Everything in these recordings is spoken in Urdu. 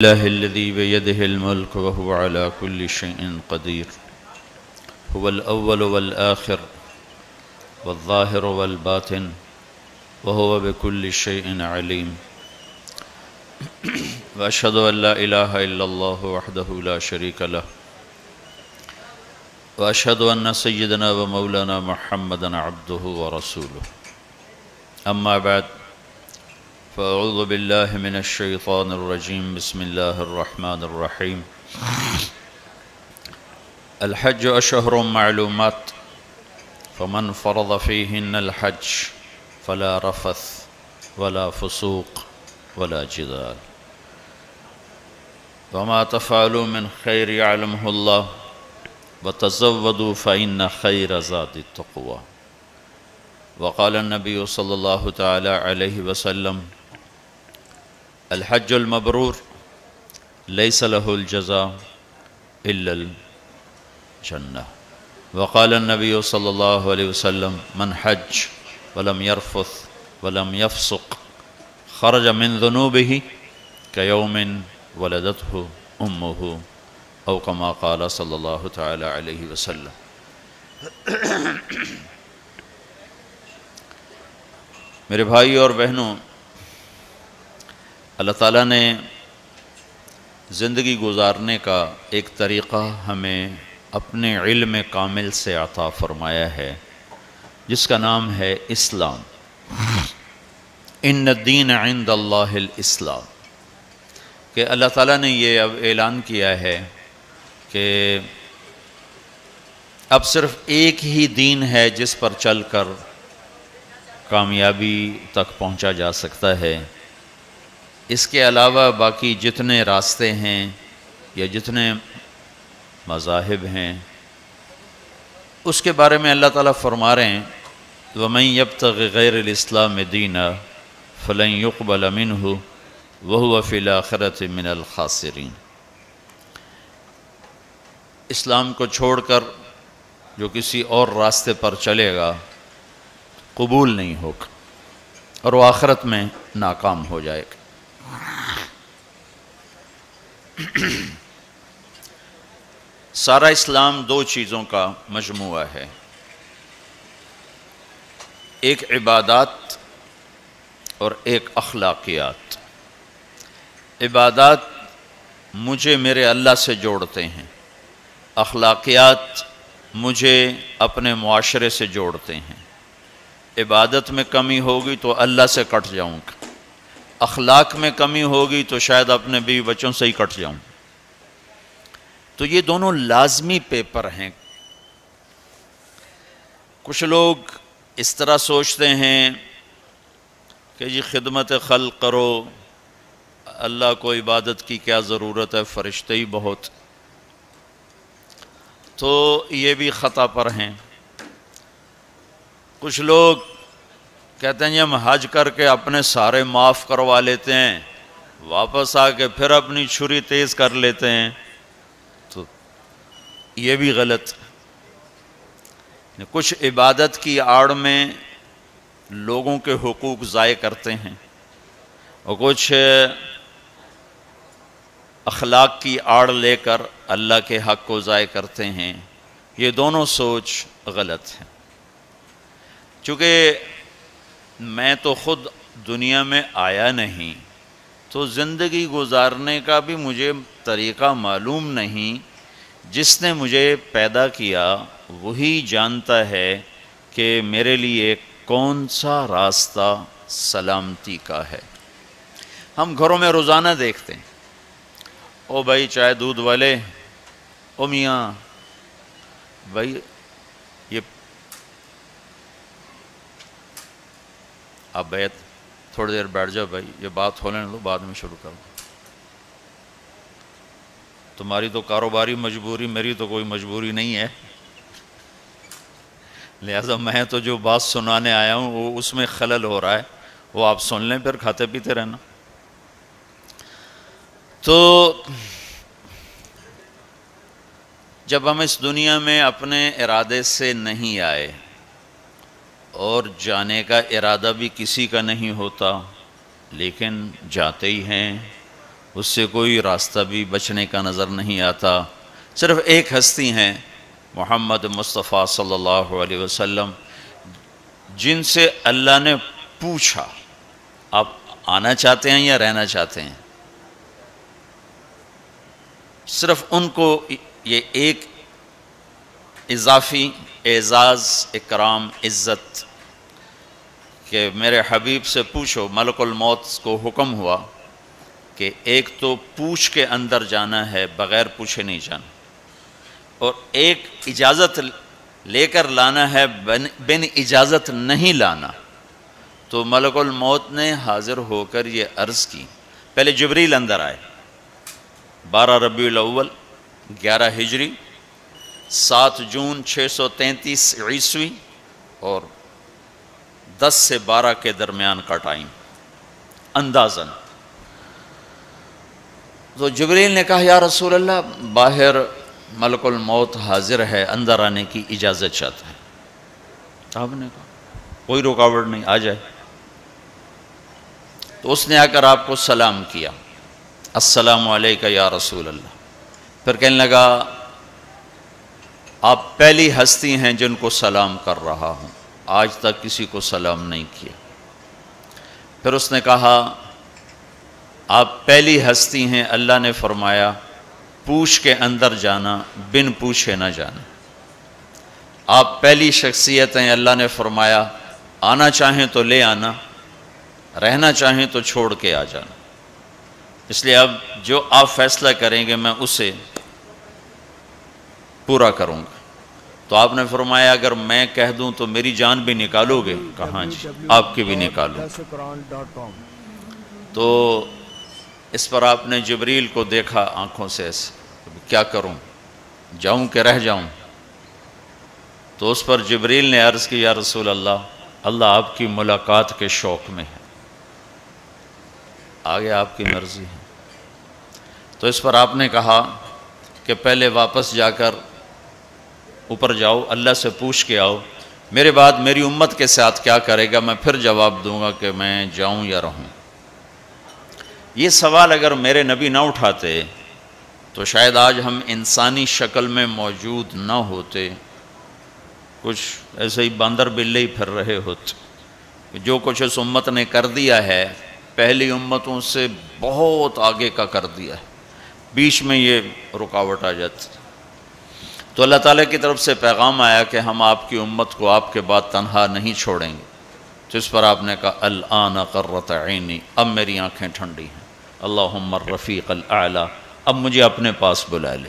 الله الذي بيده الملك وهو على كل شيء قدير هو الأول والآخر والظاهر والباطن وهو بكل شيء عليم وأشهد أن لا إله إلا الله وحده لا شريك له وأشهد أن سيدنا ومولانا محمدا عبده ورسوله أما بعد فأعوذ بالله من الشيطان الرجيم بسم الله الرحمن الرحيم الحج أشهر معلومات فمن فرض فيهن الحج فلا رفث ولا فسوق ولا جدال وما تفعلوا من خير يعلمه الله وتزودوا فإن خير زاد التقوى وقال النبي صلى الله تعالى عليه وسلم الحج المبرور ليس له الجزاء إلا الجنة وقال النبي صلى الله عليه وسلم من حج ولم يرفث ولم يفسق خرج من ذنوبه كيوم ولدته أمه أو كما قال صلی اللہ تعالی علیہ وسلم۔ میرے بھائی اور بہنوں، اللہ تعالیٰ نے زندگی گزارنے کا ایک طریقہ ہمیں اپنے علم کامل سے عطا فرمایا ہے جس کا نام ہے اسلام۔ ان الدین عند اللہ الاسلام، کہ اللہ تعالیٰ نے یہ اب اعلان کیا ہے کہ اب صرف ایک ہی دین ہے جس پر چل کر کامیابی تک پہنچا جا سکتا ہے۔ اس کے علاوہ باقی جتنے راستے ہیں یا جتنے مذاہب ہیں اس کے بارے میں اللہ تعالیٰ فرما رہے ہیں وَمَن يَبْتَغِ غَيْرَ الْإِسْلَامِ دِينًا فَلَن يُقْبَلَ مِنْهُ وَهُوَ فِي الْآخِرَةِ مِنَ الْخَاسِرِينَ۔ اسلام کو چھوڑ کر جو کسی اور راستے پر چلے گا قبول نہیں ہوگا اور وہ آخرت میں ناکام ہو جائے گا۔ سارا اسلام دو چیزوں کا مجموعہ ہے، ایک عبادات اور ایک اخلاقیات۔ عبادات مجھے میرے اللہ سے جوڑتے ہیں، اخلاقیات مجھے اپنے معاشرے سے جوڑتے ہیں۔ عبادت میں کمی ہوگی تو اللہ سے کٹ جاؤں گا، اخلاق میں کمی ہوگی تو شاید اپنے بیوی بچوں سے ہی کٹ جاؤں۔ تو یہ دونوں لازمی پیپر ہیں۔ کچھ لوگ اس طرح سوچتے ہیں کہ جی خدمت خلق کرو، اللہ کو عبادت کی کیا ضرورت ہے، فرشتے ہی بہت۔ تو یہ بھی خطا پر ہیں۔ کچھ لوگ کہتے ہیں ہم حج کر کے اپنے سارے معاف کروا لیتے ہیں، واپس آ کے پھر اپنی چھری تیز کر لیتے ہیں، تو یہ بھی غلط۔ کچھ عبادت کی آڑ میں لوگوں کے حقوق ضائع کرتے ہیں اور کچھ اخلاق کی آڑ لے کر اللہ کے حق کو ضائع کرتے ہیں۔ یہ دونوں سوچ غلط ہے۔ چونکہ میں تو خود دنیا میں آیا نہیں، تو زندگی گزارنے کا بھی مجھے طریقہ معلوم نہیں۔ جس نے مجھے پیدا کیا وہی جانتا ہے کہ میرے لیے کون سا راستہ سلامتی کا ہے۔ ہم گھروں میں روزانہ دیکھتے ہیں، او بھائی چائے دودھ والے، او میاں بھائی یہ آپ بیت تھوڑی دیر بیٹھ جاؤ بھائی، یہ بات ہو لینے دو، بعد میں شروع کرو۔ تمہاری تو کاروباری مجبوری، میری تو کوئی مجبوری نہیں ہے، لہذا میں تو جو بات سنانے آیا ہوں وہ اس میں خلل ہو رہا ہے، وہ آپ سن لیں پھر کھاتے پیتے رہنا۔ تو جب ہم اس دنیا میں اپنے ارادے سے نہیں آئے اور جانے کا ارادہ بھی کسی کا نہیں ہوتا، لیکن جاتے ہی ہیں اس سے کوئی راستہ بھی بچنے کا نظر نہیں آتا۔ صرف ایک ہستی ہیں محمد مصطفیٰ صلی اللہ علیہ وسلم، جن سے اللہ نے پوچھا آپ آنا چاہتے ہیں یا رہنا چاہتے ہیں؟ صرف ان کو یہ ایک اضافی اعزاز، اکرام، عزت کہ میرے حبیب سے پوچھو، ملک الموت کو حکم ہوا کہ ایک تو پوچھ کے اندر جانا ہے، بغیر پوچھے نہیں جانا، اور ایک اجازت لے کر لانا ہے، بن اجازت نہیں لانا۔ تو ملک الموت نے حاضر ہو کر یہ عرض کی، پہلے جبریل اندر آئے، 12 ربیع الاول 11 ہجری 7 جون 633 عیسوی اور 10 سے 12 کے درمیان کا ٹائم اندازاً۔ تو جبریل نے کہا یا رسول اللہ، باہر ملک الموت حاضر ہے، اندر آنے کی اجازت چاہتا ہے۔ آپ نے کہا کوئی رکاوٹ نہیں، آ جائے۔ تو اس نے آ کر آپ کو سلام کیا، السلام علیکہ یا رسول اللہ۔ پھر کہنے لگا آپ پہلی ہستی ہیں جن کو سلام کر رہا ہوں، آج تک کسی کو سلام نہیں کیا۔ پھر اس نے کہا آپ پہلی ہستی ہیں، اللہ نے فرمایا پوچھ کے اندر جانا، بن پوچھے نہ جانا۔ آپ پہلی شخصیت ہیں، اللہ نے فرمایا آنا چاہیں تو لے آنا، رہنا چاہیں تو چھوڑ کے آ جانا۔ اس لیے اب جو آپ فیصلہ کریں گے میں اسے پورا کروں گا۔ تو آپ نے فرمایا اگر میں کہہ دوں تو میری جان بھی نکالو گے؟ کہاں جی، آپ کی بھی نکالوں۔ تو اس پر آپ نے جبریل کو دیکھا آنکھوں سے ایسے، کیا کروں، جاؤں کہ رہ جاؤں؟ تو اس پر جبریل نے عرض کی یا رسول اللہ، اللہ آپ کی ملاقات کے شوق میں ہے، آگے آپ کی مرضی ہے۔ تو اس پر آپ نے کہا کہ پہلے واپس جا کر اوپر جاؤ، اللہ سے پوچھ کے آؤ، میرے بعد میری امت کے ساتھ کیا کرے گا، میں پھر جواب دوں گا کہ میں جاؤں یا رہوں۔ یہ سوال اگر میرے نبی نہ اٹھاتے تو شاید آج ہم انسانی شکل میں موجود نہ ہوتے، کچھ ایسے ہی باندر بلے ہی پھر رہے ہوتے۔ جو کچھ اس امت نے کر دیا ہے پہلی امتوں سے بہت آگے کا کر دیا ہے، بیچ میں یہ رکاوٹ آ جاتی۔ تو اللہ تعالیٰ کی طرف سے پیغام آیا کہ ہم آپ کی امت کو آپ کے بعد تنہا نہیں چھوڑیں گے۔ تو اس پر آپ نے کہا الآن قرۃ عینی، اب میری آنکھیں ٹھنڈی ہیں، اللہم الرفیق الاعلیٰ، اب مجھے اپنے پاس بلا لے۔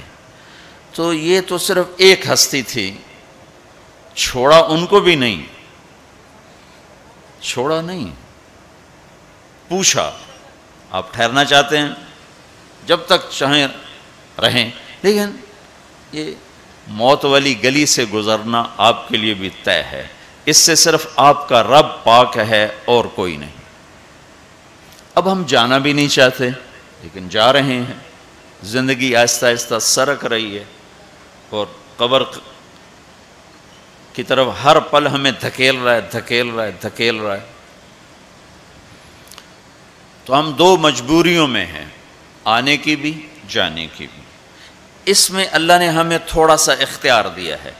تو یہ تو صرف ایک ہستی تھی، چھوڑا ان کو بھی نہیں، چھوڑا نہیں، پوچھا آپ ٹھہرنا چاہتے ہیں جب تک چاہیں رہیں، لیکن یہ موت والی گلی سے گزرنا آپ کے لیے بھی طے ہے، اس سے صرف آپ کا رب پاک ہے اور کوئی نہیں۔ اب ہم جانا بھی نہیں چاہتے لیکن جا رہے ہیں، زندگی آہستہ آہستہ سرک رہی ہے اور قبر کی طرف ہر پل ہمیں دھکیل رہا ہے، دھکیل رہا ہے، دھکیل رہا ہے۔ تو ہم دو مجبوریوں میں ہیں، آنے کی بھی جانے کی بھی۔ اس میں اللہ نے ہمیں تھوڑا سا اختیار دیا ہے،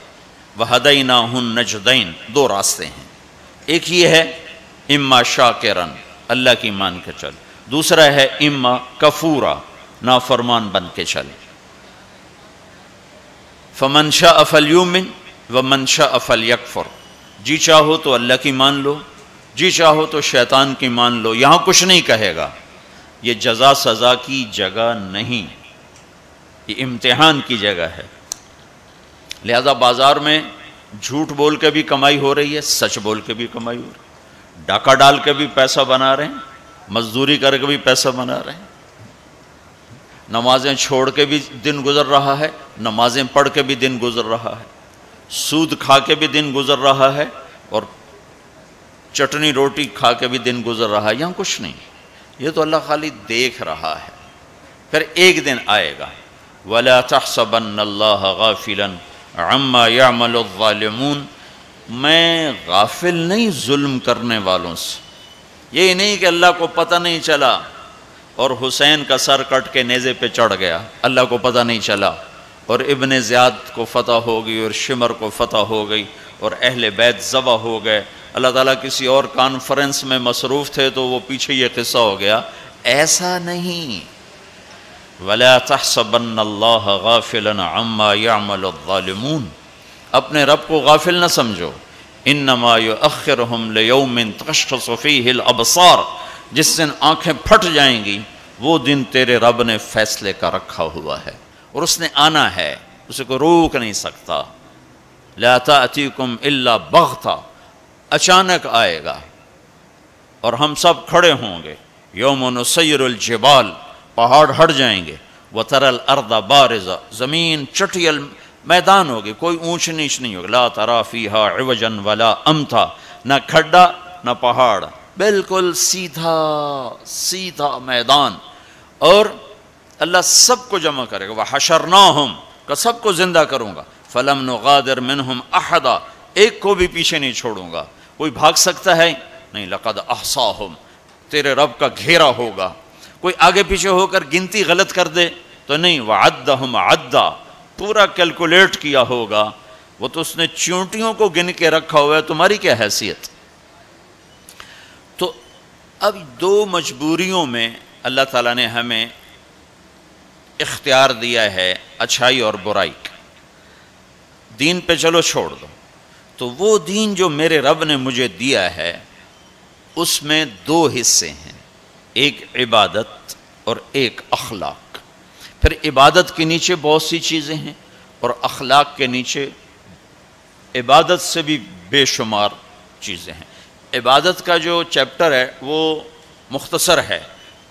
وَهَدَيْنَاهُ النَّجْدَيْنِ، دو راستے ہیں، ایک یہ ہے اما شاکرن، اللہ کی مان کے چل، دوسرا ہے اما کفورا، نافرمان بن کے چل۔ فَمَنْ شَاءَ فَلْيُؤْمِنْ وَمَنْ شَاءَ فَلْيَكْفُرْ، جی چاہو تو اللہ کی مان لو، جی چاہو تو شیطان کی مان لو، یہاں کچھ نہیں کہے گا۔ یہ جزا سزا کی جگہ نہیں، یہ امتحان کی جگہ ہے۔ لہذا بازار میں جھوٹ بول کے بھی کمائی ہو رہی ہے، سچ بول کے بھی کمائی ہو رہی ہے، ڈاکہ ڈال کے بھی پیسہ بنا رہے ہیں، مزدوری کر کے بھی پیسہ بنا رہے ہیں، نمازیں چھوڑ کے بھی دن گزر رہا ہے، نمازیں پڑھ کے بھی دن گزر رہا ہے، سود کھا کے بھی دن گزر رہا ہے، اور چٹنی روٹی کھا کے بھی دن گزر رہا ہے۔ یہاں کچھ نہیں، یہ تو اللہ خالی دیکھ رہا ہے۔ پھر ایک دن آئے گا، وَلَا تَحْسَبَنَّ اللَّهَ غَافِلًا عَمَّا يَعْمَلُ الظَّالِمُونَ، میں غافل نہیں ظلم کرنے والوں سے، یہ نہیں کہ اللہ کو پتہ نہیں چلا اور حسین کا سر کٹ کے نیزے پہ چڑھ گیا، اللہ کو پتہ نہیں چلا، اور ابن زیاد کو فتح ہو گئی اور شمر کو فتح ہو گئی اور اہل بیت ذبح ہو گئے۔ اللہ تعالیٰ کسی اور کانفرنس میں مصروف تھے تو وہ پیچھے یہ قصہ ہو گیا۔ ایسا نہیں، وَلَا تَحْسَبَنَّ اللَّهَ غَافِلًا عَمَّا يَعْمَلُ الظَّالِمُونَ، اپنے رب کو غافل نہ سمجھو، انما یؤخرہم لیوم تشخص فیہ الابصار، جس دن آنکھیں پھٹ جائیں گی وہ دن تیرے رب نے فیصلے کا رکھا ہوا ہے اور اس نے آنا ہے، اسے کوئی روک نہیں سکتا۔ لا تأتیکم الا بغتہ، اچانک آئے گا اور ہم سب کھڑے ہوں گے۔ یوم نسیر الجبال، پہاڑ ہٹ جائیں گے، وتری الارض بارزہ، زمین چٹیل میدان ہوگی، کوئی اونچ نیچ نہیں ہوگی۔ لا تری فیہا عوجا ولا امتا، نہ کھڈا نہ پہاڑ، بالکل سیدھا سیدھا میدان، اور اللہ سب کو جمع کرے گا۔ وحشرناہم، کہ سب کو زندہ کروں گا، فلم نغادر منہم احدا، ایک کو بھی پیچھے نہیں چھوڑوں گا۔ کوئی بھاگ سکتا ہے؟ نہیں۔ لقد احصاہم، تیرے رب کا گھیرا ہوگا۔ کوئی آگے پیچھے ہو کر گنتی غلط کر دے تو نہیں، وعدہم عدا، پورا کیلکولیٹ کیا ہوگا۔ وہ تو اس نے چونٹیوں کو گن کے رکھا ہوا ہے، تمہاری کیا حیثیت؟ تو اب دو مجبوریوں میں اللہ تعالیٰ نے ہمیں اختیار دیا ہے، اچھائی اور برائی کا۔ دین پہ چلو چھوڑ دو، تو وہ دین جو میرے رب نے مجھے دیا ہے اس میں دو حصے ہیں، ایک عبادت اور ایک اخلاق۔ پھر عبادت کے نیچے بہت سی چیزیں ہیں اور اخلاق کے نیچے عبادت سے بھی بے شمار چیزیں ہیں۔ عبادت کا جو چیپٹر ہے وہ مختصر ہے،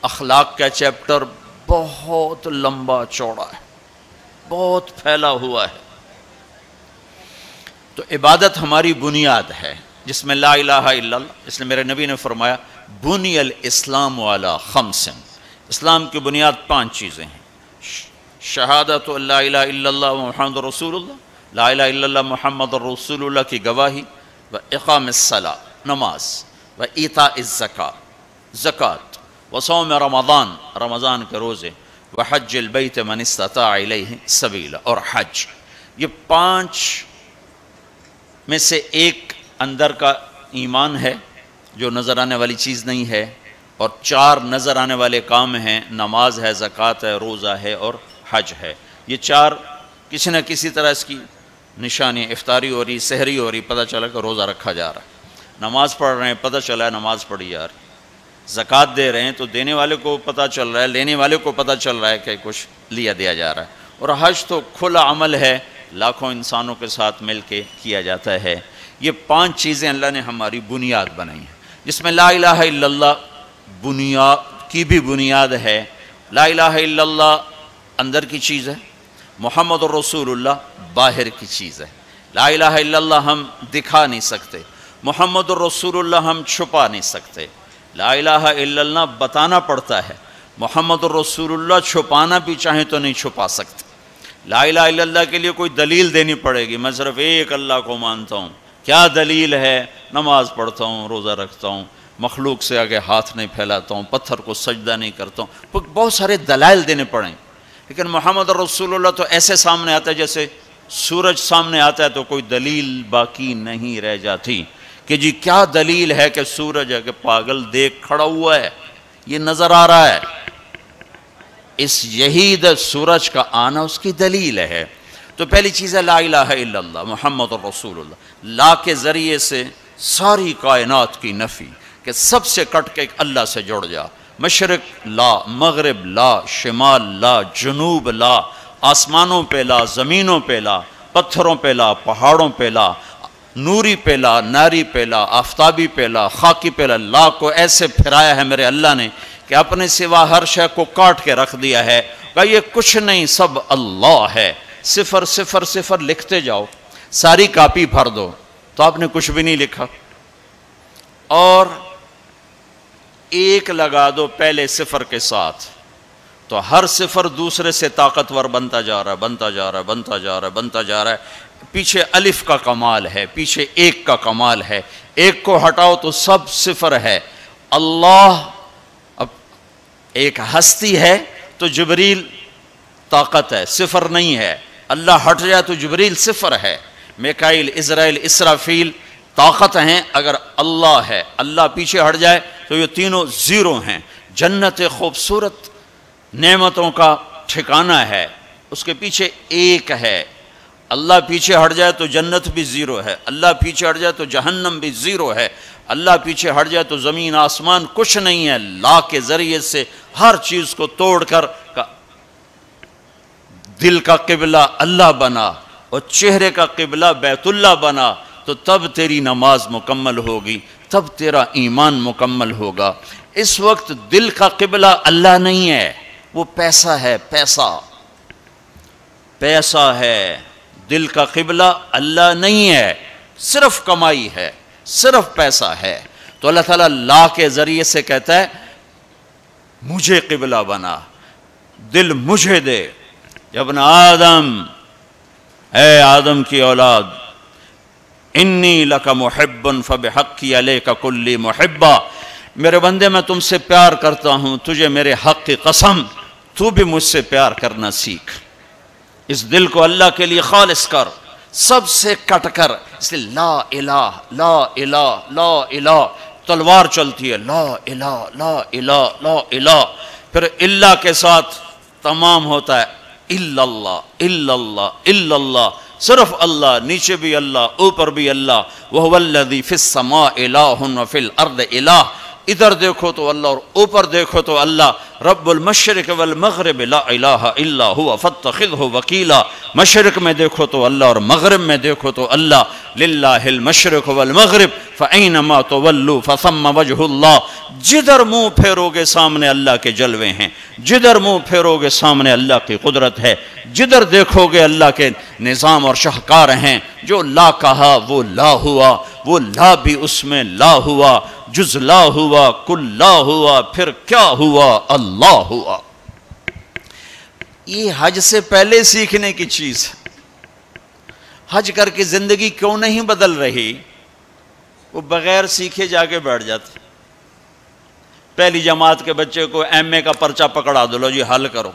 اخلاق کا چیپٹر بہت لمبا چوڑا ہے، بہت پھیلا ہوا ہے۔ تو عبادت ہماری بنیاد ہے، جس میں لا الہ الا اللہ، اس لیے میرے نبی نے فرمایا بنی الاسلام علی خمس، اسلام کی بنیاد 5 چیزیں ہیں: شہادت لا الہ الا اللہ محمد رسول اللہ، لا الہ الا اللہ محمد رسول اللہ کی گواہی، و اقام الصلاۃ، نماز، و ایتاء الزکاۃ، زکوٰۃ، و صوم رمضان، رمضان کے روزے، و حج البیت من استطاع الیہ سبیلا، اور حج۔ یہ 5 میں سے ایک اندر کا ایمان ہے جو نظر آنے والی چیز نہیں ہے، اور 4 نظر آنے والے کام ہیں، نماز ہے، زکوٰۃ ہے، روزہ ہے اور حج ہے۔ یہ 4 کسی نہ کسی طرح اس کی نشانی، افطاری ہو رہی، سحری ہو رہی، پتہ چلا کہ روزہ رکھا جا رہا ہے، نماز پڑھ رہے ہیں، پتہ چلا ہے نماز پڑھی جا رہی، زکوٰۃ دے رہے ہیں تو دینے والے کو پتہ چل رہا ہے، لینے والے کو پتہ چل رہا ہے کہ کچھ لیا دیا جا رہا ہے، اور حج تو کھلا عمل ہے، لاکھوں انسانوں کے ساتھ مل کے کیا جاتا ہے۔ یہ 5 چیزیں اللہ نے ہماری بنیاد بنائی ہیں، جس میں لا الہ الا اللہ بنیاد کی بھی بنیاد ہے۔ لا الہ الا اللہ اندر کی چیز ہے، محمد الرسول اللہ باہر کی چیز ہے۔ لا الہ الا اللہ ہم دکھا نہیں سکتے، محمد الرسول اللہ ہم چھپا نہیں سکتے۔ لا الہ الا اللہ بتانا پڑتا ہے، محمد الرسول اللہ چھپانا بھی چاہیں تو نہیں چھپا سکتے۔ لا الہ الا اللہ کے لیے کوئی دلیل دینی پڑے گی، میں صرف ایک اللہ کو مانتا ہوں، کیا دلیل ہے؟ نماز پڑھتا ہوں، روزہ رکھتا ہوں، مخلوق سے آگے ہاتھ نہیں پھیلاتا ہوں، پتھر کو سجدہ نہیں کرتا ہوں، بہت سارے دلائل دینے پڑیں۔ لیکن محمد رسول اللہ تو ایسے سامنے آتا ہے جیسے سورج سامنے آتا ہے، تو کوئی دلیل باقی نہیں رہ جاتی کہ جی کیا دلیل ہے کہ سورج ہے کہ پاگل دیکھ کھڑا ہوا ہے، یہ نظر آ رہا ہے، اس یہی سورج کا آنا اس کی دلیل ہے۔ تو پہلی چیز ہے لا الہ الا اللہ محمد رسول اللہ، لا کے ذریعے سے ساری کائنات کی نفی، کہ سب سے کٹ کے ایک اللہ سے جڑ جا، مشرق لا، مغرب لا، شمال لا، جنوب لا، آسمانوں پہ لا، زمینوں پہ لا، پتھروں پہ لا، پہاڑوں پہ لا، نوری پہ لا، ناری پہ لا، آفتابی پہ لا، خاکی پہ لا۔ لا کو ایسے پھرایا ہے میرے اللہ نے کہ اپنے سوا ہر شے کو کاٹ کے رکھ دیا ہے، کہ یہ کچھ نہیں، سب اللہ ہے۔ 0 0 0 لکھتے جاؤ، ساری کاپی بھر دو تو آپ نے کچھ بھی نہیں لکھا، اور 1 لگا دو پہلے 0 کے ساتھ، تو ہر 0 دوسرے سے طاقتور بنتا جا رہا ہے، بنتا جا رہا ہے، بنتا جا رہا ہے، بنتا جا رہا ہے۔ پیچھے الف کا کمال ہے، پیچھے 1 کا کمال ہے، 1 کو ہٹاؤ تو سب 0 ہے۔ اللہ اب ایک ہستی ہے تو جبریل طاقت ہے، صفر نہیں ہے. اللہ ہٹ جائے تو جبریل صفر ہے. میکائیل، اسرائیل، اسرافیل طاقت ہیں. اگر اللہ ہے، اللہ پیچھے ہٹ جائے تو یہ تینوں زیرو ہیں. جنت خوبصورت نعمتوں کا ٹھکانہ ہے، اس کے پیچھے ایک ہے. اللہ پیچھے ہٹ جائے تو جنت بھی زیرو ہے، اللہ پیچھے ہٹ جائے تو جہنم بھی زیرو ہے، اللہ پیچھے ہٹ جائے تو زمین آسمان کچھ نہیں ہے. لا کے ذریعے سے ہر چیز کو توڑ کر دل کا قبلہ اللہ بنا اور چہرے کا قبلہ بیت اللہ بنا، تو تب تیری نماز مکمل ہوگی، تب تیرا ایمان مکمل ہوگا. اس وقت دل کا قبلہ اللہ نہیں ہے، وہ پیسہ ہے. پیسہ ہے. دل کا قبلہ اللہ نہیں ہے، صرف کمائی ہے، صرف پیسہ ہے. تو اللہ تعالیٰ لا کے ذریعے سے کہتا ہے مجھے قبلہ بنا، دل مجھے دے. ابن آدم، اے آدم کی اولاد، انی لک محب فبحقی علیک کلی محبہ، میرے بندے میں تم سے پیار کرتا ہوں، تجھے میرے حق کی قسم تو بھی مجھ سے پیار کرنا سیکھ. اس دل کو اللہ کے لیے خالص کر، سب سے کٹ کر. اس لیے لا الہ لا الہ لا الہ تلوار چلتی ہے، لا الہ لا الہ لا الہ، پھر اللہ کے ساتھ تمام ہوتا ہے الا اللہ الا اللہ الا اللہ، صرف اللہ، نیچے بھی اللہ اوپر بھی اللہ. وَهُوَ الَّذِي فِي السَّمَاءِ إِلَٰهٌ وَفِي الْأَرْضِ إِلَٰهٌ، ادھر دیکھو تو اللہ اور اوپر دیکھو تو اللہ. رب المشرق والمغرب لا الہ الا هو فاتخذہ وکیلا، مشرق میں دیکھو تو اللہ اور مغرب میں دیکھو تو اللہ. للہ المشرق والمغرب فأینما تولوا فثم وجہ اللہ، جدھر منہ پھیرو گے سامنے اللہ کے جلوے ہیں، جدھر منہ پھیرو گے سامنے اللہ کی قدرت ہے، جدھر دیکھو گے اللہ کے نظام اور شاہکار ہیں. جو لا کہا وہ لا ہوا، وہ لا بھی اس میں لا ہوا، جز لا ہوا کل لا ہوا، پھر کیا ہوا؟ اللہ ہوا. یہ حج سے پہلے سیکھنے کی چیز ہے. حج کر کے زندگی کیوں نہیں بدل رہی؟ وہ بغیر سیکھے جا کے بیٹھ جاتے. پہلی جماعت کے بچے کو ایم اے کا پرچہ پکڑا دو، لو جی حل کرو.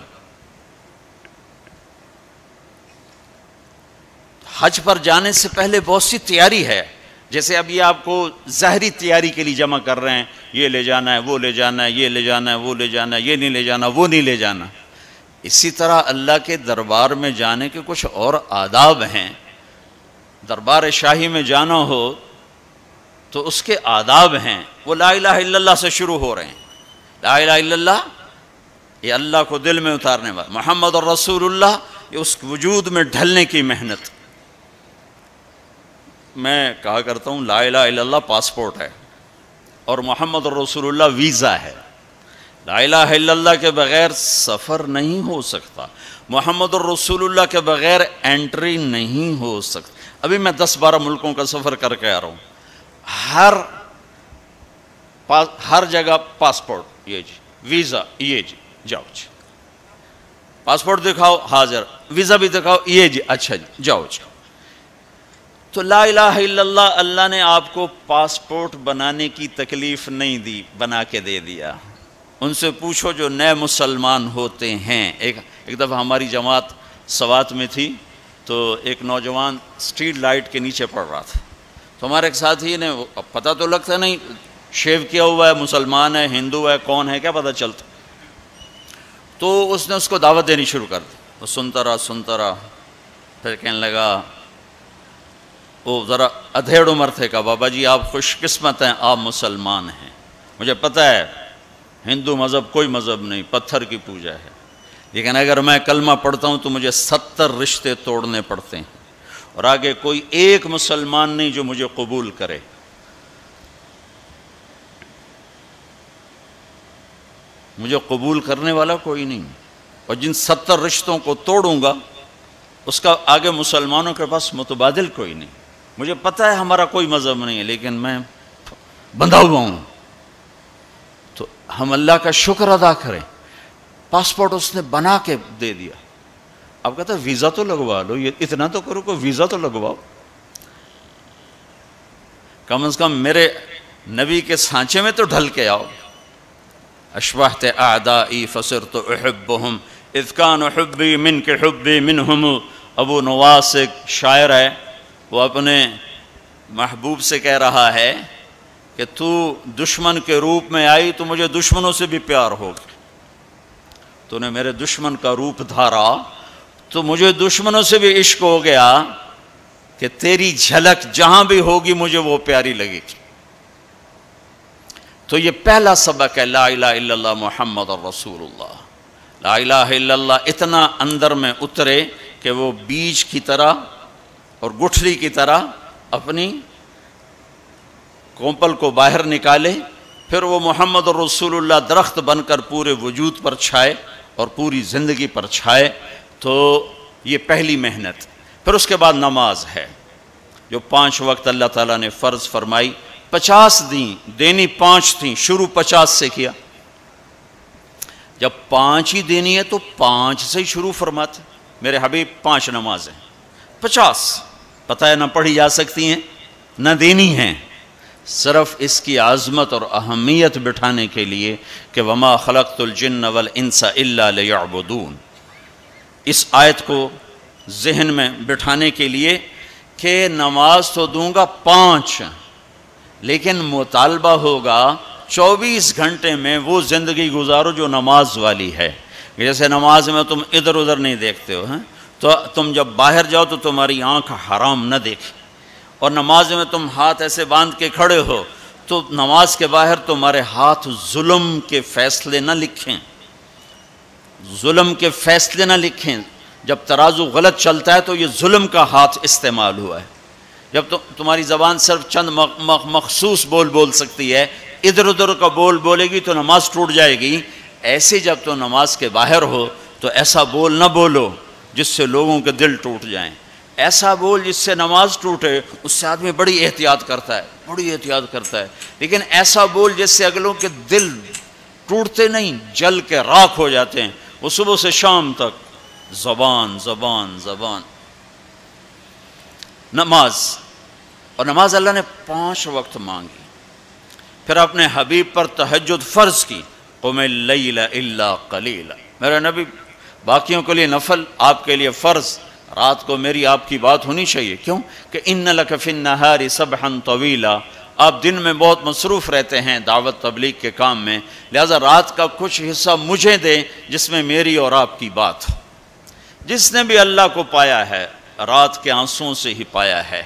حج پر جانے سے پہلے بہت سی تیاری ہے. جیسے اب یہ آپ کو ظاہری تیاری کے لیے جمع کر رہے ہیں، یہ لے جانا ہے، وہ لے جانا ہے، یہ لے جانا ہے، وہ لے جانا ہے، یہ نہیں لے جانا، وہ نہیں لے جانا. اسی طرح اللہ کے دربار میں جانے کے کچھ اور آداب ہیں. دربار شاہی میں جانا ہو تو اس کے آداب ہیں. وہ لا الہ الا اللہ سے شروع ہو رہے ہیں. لا الہ الا اللہ یہ اللہ کو دل میں اتارنے والا، محمد الرسول اللہ یہ اس وجود میں ڈھلنے کی محنت. میں کہا کرتا ہوں لا الہ الا اللہ پاسپورٹ ہے اور محمد الرسول اللہ ویزا ہے. لا الہ الا اللہ کے بغیر سفر نہیں ہو سکتا، محمد الرسول اللہ کے بغیر انٹری نہیں ہو سکتا. ابھی میں 10-12 ملکوں کا سفر کر کے آ رہا ہوں. ہر جگہ پاسپورٹ یہ جی، ویزا یہ جی، جاؤ جی. پاسپورٹ دکھاؤ حاضر، ویزا بھی دکھاؤ یہ جی، اچھا جی جاؤ جی. تو لا الہ الا اللہ، اللہ نے آپ کو پاسپورٹ بنانے کی تکلیف نہیں دی، بنا کے دے دیا. ان سے پوچھو جو نئے مسلمان ہوتے ہیں. ایک دفعہ ہماری جماعت سوات میں تھی تو ایک نوجوان اسٹریٹ لائٹ کے نیچے پڑ رہا تھا. تو ہمارے ایک ساتھی نے، پتہ تو لگتا نہیں شیو کیا ہوا ہے، مسلمان ہے، ہندو ہے، کون ہے، کیا پتہ چلتا. تو اس نے اس کو دعوت دینی شروع کر دی. وہ سنتا رہا، پھر کہنے لگا، وہ ذرا ادھیڑ عمر تھے، کہا بابا جی آپ خوش قسمت ہیں، آپ مسلمان ہیں. مجھے پتہ ہے ہندو مذہب کوئی مذہب نہیں، پتھر کی پوجا ہے، لیکن اگر میں کلمہ پڑھتا ہوں تو مجھے 70 رشتے توڑنے پڑتے ہیں، اور آگے کوئی ایک مسلمان نہیں جو مجھے قبول کرے. مجھے قبول کرنے والا کوئی نہیں، اور جن 70 رشتوں کو توڑوں گا اس کا آگے مسلمانوں کے پاس متبادل کوئی نہیں. مجھے پتہ ہے ہمارا کوئی مذہب نہیں ہے، لیکن میں بندھا ہوا ہوں. تو ہم اللہ کا شکر ادا کریں. پاسپورٹ اس نے بنا کے دے دیا. اب کہتا ہے ویزا تو لگوا لو، یہ اتنا تو کرو کہ ویزا تو لگواؤ. کم از کم میرے نبی کے سانچے میں تو ڈھل کے آؤ. اشبہت اعدائی فصرت احبہم اذ کان حبی منک حبی منہم۔ ابو نواس ایک شاعر ہے، وہ اپنے محبوب سے کہہ رہا ہے کہ تو دشمن کے روپ میں آئی تو مجھے دشمنوں سے بھی پیار ہو گیا، تو نے میرے دشمن کا روپ دھارا تو مجھے دشمنوں سے بھی عشق ہو گیا کہ تیری جھلک جہاں بھی ہوگی مجھے وہ پیاری لگے گی۔ تو یہ پہلا سبق ہے لا الہ الا اللہ محمد رسول اللہ۔ لا الہ الا اللہ اتنا اندر میں اترے کہ وہ بیج کی طرح اور گٹھلی کی طرح اپنی کومپل کو باہر نکالے، پھر وہ محمد رسول اللہ درخت بن کر پورے وجود پر چھائے اور پوری زندگی پر چھائے۔ تو یہ پہلی محنت۔ پھر اس کے بعد نماز ہے جو 5 وقت اللہ تعالیٰ نے فرض فرمائی، 50 دینی 5 تھیں، شروع 50 سے کیا۔ جب 5 ہی دینی ہے تو 5 سے ہی شروع فرماتے۔ میرے حبیب 5 نمازیں 50 پتہ ہے نہ پڑھی جا سکتی ہیں نہ دینی ہیں، صرف اس کی عظمت اور اہمیت بٹھانے کے لیے کہ وما خلقت الجن والانس الا لیعبدون، اس آیت کو ذہن میں بٹھانے کے لیے کہ نماز تو دوں گا 5 لیکن مطالبہ ہوگا 24 گھنٹے میں وہ زندگی گزارو جو نماز والی ہے۔ جیسے نماز میں تم ادھر ادھر نہیں دیکھتے ہو، تو تم جب باہر جاؤ تو تمہاری آنکھ حرام نہ دیکھے، اور نماز میں تم ہاتھ ایسے باندھ کے کھڑے ہو تو نماز کے باہر تمہارے ہاتھ ظلم کے فیصلے نہ لکھیں، ظلم کے فیصلے نہ لکھیں۔ جب ترازو غلط چلتا ہے تو یہ ظلم کا ہاتھ استعمال ہوا ہے۔ جب تمہاری زبان صرف چند مخصوص بول سکتی ہے، ادھر ادھر کا بولے گی تو نماز ٹوٹ جائے گی۔ ایسے جب تو نماز کے باہر ہو تو ایسا بول نہ بولو جس سے لوگوں کے دل ٹوٹ جائیں، ایسا بول جس سے نماز ٹوٹے۔ اس سے آدمی بڑی احتیاط کرتا ہے، لیکن ایسا بول جس سے اگلوں کے دل ٹوٹتے نہیں، جل کے راکھ ہو جاتے ہیں۔ وہ صبح سے شام تک زبان زبان زبان نماز، اور نماز اللہ نے 5 وقت مانگی۔ پھر اپنے حبیب پر تہجد فرض کی، قم اللیل الا قلیلا، میرا نبی باقیوں کے لیے نفل، آپ کے لیے فرض، رات کو میری آپ کی بات ہونی چاہیے۔ کیوں کہ ان لک فی النہار سبحا طویلا، آپ دن میں بہت مصروف رہتے ہیں دعوت تبلیغ کے کام میں، لہذا رات کا کچھ حصہ مجھے دیں جس میں میری اور آپ کی بات ہو۔ جس نے بھی اللہ کو پایا ہے رات کے آنسوؤں سے ہی پایا ہے،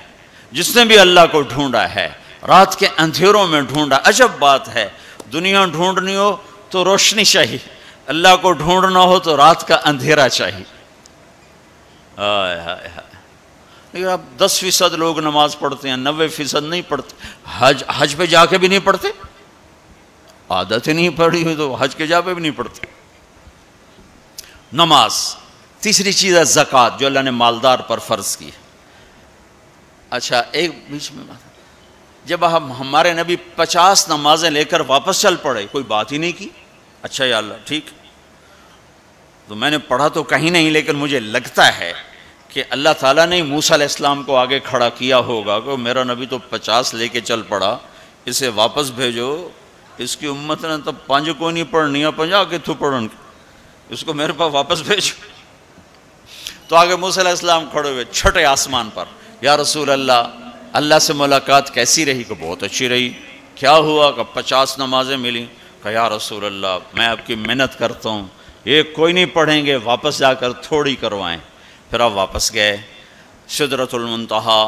جس نے بھی اللہ کو ڈھونڈا ہے رات کے اندھیروں میں ڈھونڈا۔ عجب بات ہے، دنیا ڈھونڈنی ہو تو روشنی چاہیے، اللہ کو ڈھونڈنا ہو تو رات کا اندھیرا چاہیے۔ لیکن اب 10% لوگ نماز پڑھتے ہیں، 90% نہیں پڑھتے۔ حج پہ جا کے بھی نہیں پڑھتے، عادت ہی نہیں پڑھی ہوئی تو حج کے جا پہ بھی نہیں پڑھتے۔ نماز۔ تیسری چیز ہے زکوٰۃ، جو اللہ نے مالدار پر فرض کی ہے۔ اچھا ایک بیچ میں بات، جب ہمارے نبی 50 نمازیں لے کر واپس چل پڑے، کوئی بات ہی نہیں کی، اچھا یا اللہ ٹھیک، تو میں نے پڑھا تو کہیں نہیں، لیکن مجھے لگتا ہے کہ اللہ تعالیٰ نے موسیٰ علیہ السلام کو آگے کھڑا کیا ہوگا کہ میرا نبی تو 50 لے کے چل پڑا، اسے واپس بھیجو، اس کی امت نے تو 5 کو نہیں پڑھنی ہے، 50 کے تو پڑھن، اس کو میرے پاس واپس بھیجو۔ تو آگے موسیٰ علیہ السلام کھڑے ہوئے چھٹے آسمان پر، یا رسول اللہ سے ملاقات کیسی رہی؟ کہ بہت اچھی رہی۔ کیا ہوا؟ کہ 50 نمازیں ملی۔ کہ یا رسول اللہ میں آپ کی محنت کرتا ہوں، یہ کوئی نہیں پڑھیں گے، واپس جا کر تھوڑی کروائیں۔ پھر آپ واپس گئے سدرۃ المنتہا،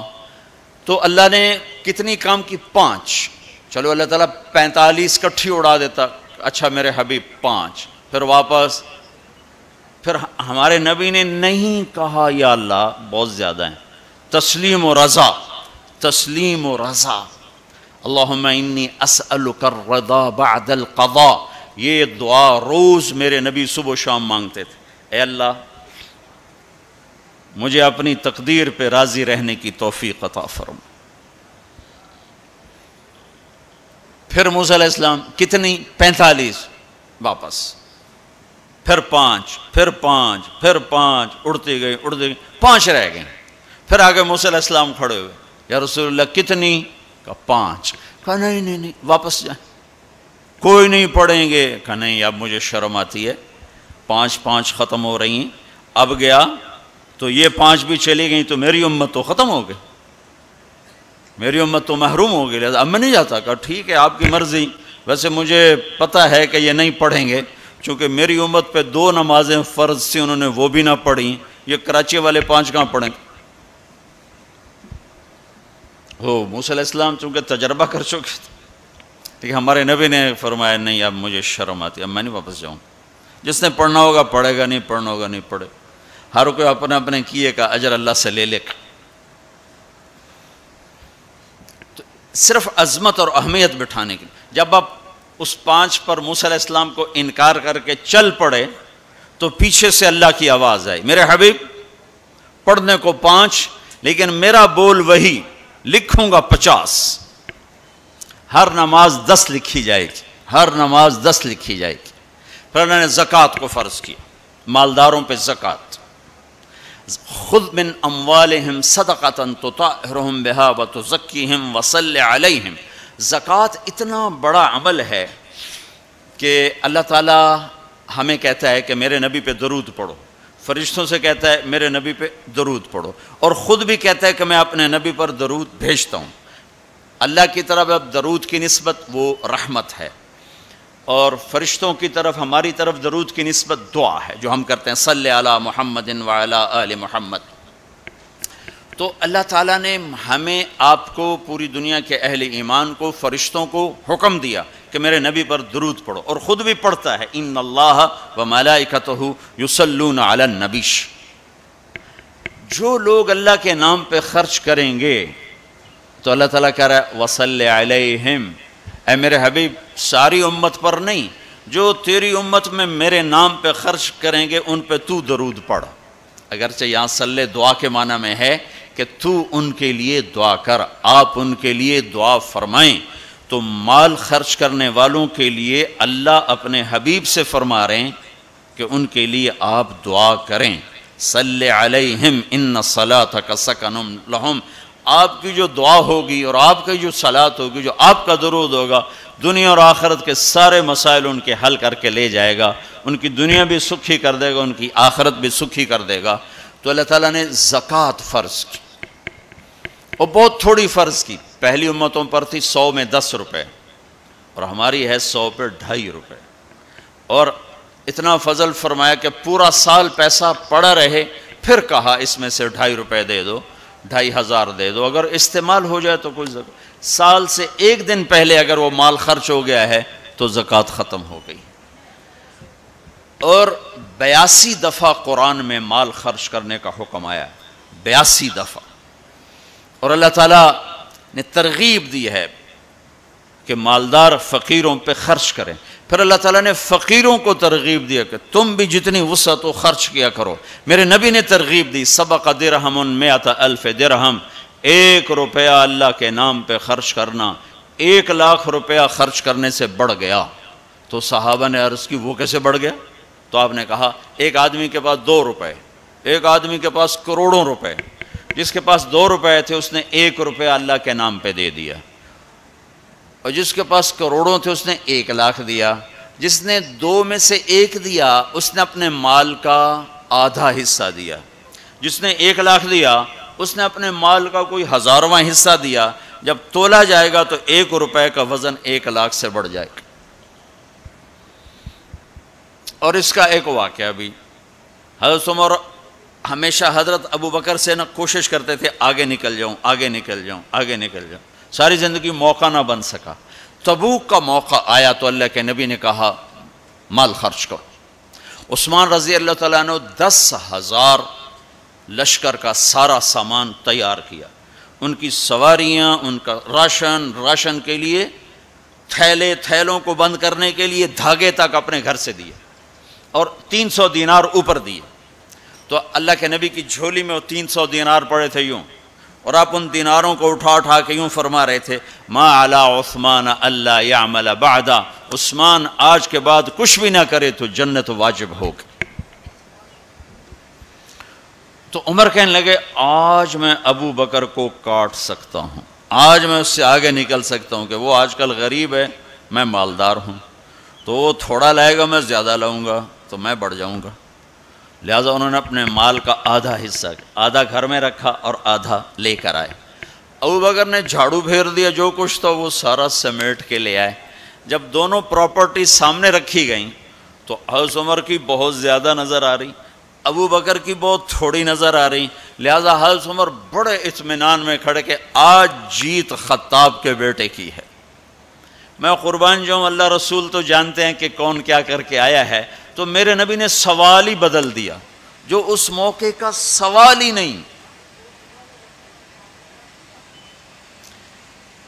تو اللہ نے کتنی کام کی؟ 5۔ چلو اللہ تعالیٰ 45 کٹھی اڑا دیتا، اچھا میرے حبیب 5، پھر واپس۔ پھر ہمارے نبی نے نہیں کہا یا اللہ بہت زیادہ ہیں، تسلیم و رضا، تسلیم و رضا۔ اللہم انی اسألک الرضا بعد القضاء، یہ دعا روز میرے نبی صبح و شام مانگتے تھے، اے اللہ مجھے اپنی تقدیر پہ راضی رہنے کی توفیق عطا فرما۔ پھر موسیٰ علیہ السلام کتنی؟ 45، واپس، پھر 5، پھر 5، پھر 5، اڑتے گئے 5 رہ گئے۔ پھر آگے موسیٰ علیہ السلام کھڑے ہوئے، یا رسول اللہ کتنی؟ کہا 5۔ کہا نہیں واپس جائیں، کوئی نہیں پڑھیں گے. کہا نہیں اب مجھے شرم آتی ہے, 5 ختم ہو رہی ہیں, اب گیا تو یہ 5 بھی چلی گئیں تو میری امت تو ختم ہو گئی, میری امت تو محروم ہو گئی, لہذا اب میں نہیں جاتا. کہا ٹھیک ہے آپ کی مرضی, ویسے مجھے پتہ ہے کہ یہ نہیں پڑھیں گے, چونکہ میری امت پہ 2 نمازیں فرض تھیں, انہوں نے وہ بھی نہ پڑھیں, یہ کراچی والے 5 کہاں پڑھیں. موسیٰ علیہ السلام چونکہ تجربہ کر چکے تھے, لیکن ہمارے نبی نے فرمایا نہیں اب مجھے شرم آتی, اب میں نہیں واپس جاؤں. جس نے پڑھنا ہوگا پڑھے گا, نہیں پڑھنا ہوگا نہیں پڑھے. ہر کوئی اپنے اپنے کیے کا اجر اللہ سے لے لے. صرف عظمت اور اہمیت بٹھانے کی. جب آپ اس 5 پر موسیٰ علیہ السلام کو انکار کر کے چل پڑے تو پیچھے سے اللہ کی آواز آئی, میرے حبیب پڑھنے کو 5 لیکن میرا بول وہی, لکھوں گا 50. ہر نماز 10 لکھی جائے گی, ہر نماز 10 لکھی جائے گی. پھر اللہ نے زکوٰۃ کو فرض کیا, مالداروں پہ زکوٰۃ. خذ من اموالہم صدقۃ تطہرہم بہا وتزکیہم وصلی علیہم. زکوٰۃ اتنا بڑا عمل ہے کہ اللہ تعالیٰ ہمیں کہتا ہے کہ میرے نبی پہ درود پڑھو, فرشتوں سے کہتا ہے میرے نبی پہ درود پڑھو, اور خود بھی کہتا ہے کہ میں اپنے نبی پر درود بھیجتا ہوں. اللہ کی طرف اب درود کی نسبت وہ رحمت ہے, اور فرشتوں کی طرف ہماری طرف درود کی نسبت دعا ہے جو ہم کرتے ہیں, صلی علی محمد وعلی آل محمد. تو اللہ تعالیٰ نے ہمیں آپ کو, پوری دنیا کے اہل ایمان کو, فرشتوں کو حکم دیا کہ میرے نبی پر درود پڑھو, اور خود بھی پڑھتا ہے ان اللہ وملائکتہ یصلون علی النبی. جو لوگ اللہ کے نام پہ خرچ کریں گے تو اللہ تعالیٰ کہہ رہا ہے وصلی علیہم, اے میرے حبیب ساری امت پر نہیں, جو تیری امت میں میرے نام پہ خرچ کریں گے ان پہ تو درود پڑھ. اگرچہ یہاں صلی دعا کے معنی میں ہے کہ تو ان کے لیے دعا کر, آپ ان کے لیے دعا فرمائیں. تو مال خرچ کرنے والوں کے لیے اللہ اپنے حبیب سے فرما رہے ہیں کہ ان کے لیے آپ دعا کریں. صلی علیہم ان صلاتک سکن لہم. آپ کی جو دعا ہوگی اور آپ کی جو صلات ہوگی, جو آپ کا درود ہوگا, دنیا اور آخرت کے سارے مسائل ان کے حل کر کے لے جائے گا. ان کی دنیا بھی سکھی کر دے گا, ان کی آخرت بھی سکھی کر دے گا. تو اللہ تعالیٰ نے زکوٰۃ فرض کی, اور بہت تھوڑی فرض کی. پہلی امتوں پر تھی 100 میں 10 روپے, اور ہماری ہے 100 پہ 2.5 روپے. اور اتنا فضل فرمایا کہ پورا سال پیسہ پڑا رہے, پھر کہا اس میں سے 2.5 روپے دے دو, 2,500 دے دو, اگر استعمال ہو جائے تو کوئی سال سے 1 دن پہلے اگر وہ مال خرچ ہو گیا ہے تو زکوٰۃ ختم ہو گئی. اور 82 دفعہ قرآن میں مال خرچ کرنے کا حکم آیا, 82 دفعہ. اور اللہ تعالیٰ نے ترغیب دی ہے کہ مالدار فقیروں پہ خرچ کریں. پھر اللہ تعالیٰ نے فقیروں کو ترغیب دیا کہ تم بھی جتنی وسعت ہو خرچ کیا کرو. میرے نبی نے ترغیب دی, سبق درہم 100,000 درہم, 1 روپیہ اللہ کے نام پہ خرچ کرنا 1,00,000 روپیہ خرچ کرنے سے بڑھ گیا. تو صحابہ نے عرض کی وہ کیسے بڑھ گیا؟ تو آپ نے کہا ایک آدمی کے پاس 2 روپے, ایک آدمی کے پاس کروڑوں روپے. جس کے پاس 2 روپے تھے اس نے 1 روپیہ اللہ کے نام پہ دے دیا, اور جس کے پاس کروڑوں تھے اس نے 1,00,000 دیا. جس نے 2 میں سے 1 دیا اس نے اپنے مال کا آدھا حصہ دیا. جس نے 1,00,000 دیا اس نے اپنے مال کا کوئی 1000واں حصہ دیا. جب تولا جائے گا تو 1 روپے کا وزن 1,00,000 سے بڑھ جائے گا. اور اس کا ایک واقعہ بھی, حضرت عمر ہمیشہ حضرت ابو بکر سے نہ کوشش کرتے تھے آگے نکل جاؤں, آگے نکل جاؤں, آگے نکل جاؤں. ساری زندگی موقع نہ بن سکا. تبوک کا موقع آیا تو اللہ کے نبی نے کہا مال خرچ کرو. عثمان رضی اللہ تعالیٰ نے 10,000 لشکر کا سارا سامان تیار کیا. ان کی سواریاں, ان کا راشن کے لیے تھیلوں کو بند کرنے کے لیے دھاگے تک اپنے گھر سے دیے, اور 300 دینار اوپر دیے. تو اللہ کے نبی کی جھولی میں وہ 300 دینار پڑے تھے یوں, اور آپ ان دیناروں کو اٹھا کے یوں فرما رہے تھے ما علی عثمان اللہ یعمل بعدا, عثمان آج کے بعد کچھ بھی نہ کرے تو جنت واجب ہوگی. تو عمر کہنے لگے آج میں ابو بکر کو کاٹ سکتا ہوں, آج میں اس سے آگے نکل سکتا ہوں کہ وہ آج کل غریب ہے, میں مالدار ہوں. تو وہ تھوڑا لائے گا، میں زیادہ لاؤں گا تو میں بڑھ جاؤں گا. لہٰذا انہوں نے اپنے مال کا آدھا حصہ، آدھا گھر میں رکھا اور آدھا لے کر آئے. ابوبکر نے جھاڑو پھیر دیا، جو کچھ تھا وہ سارا سمیٹ کے لے آئے. جب دونوں پراپرٹی سامنے رکھی گئیں تو حضرت عمر کی بہت زیادہ نظر آ رہی، ابوبکر کی بہت تھوڑی نظر آ رہی. لہذا حضرت عمر بڑے اطمینان میں کھڑے کہ آج جیت خطاب کے بیٹے کی ہے. میں قربان جاؤں، اللہ رسول تو جانتے ہیں کہ کون کیا کر کے آیا ہے، تو میرے نبی نے سوال ہی بدل دیا جو اس موقع کا سوال ہی نہیں.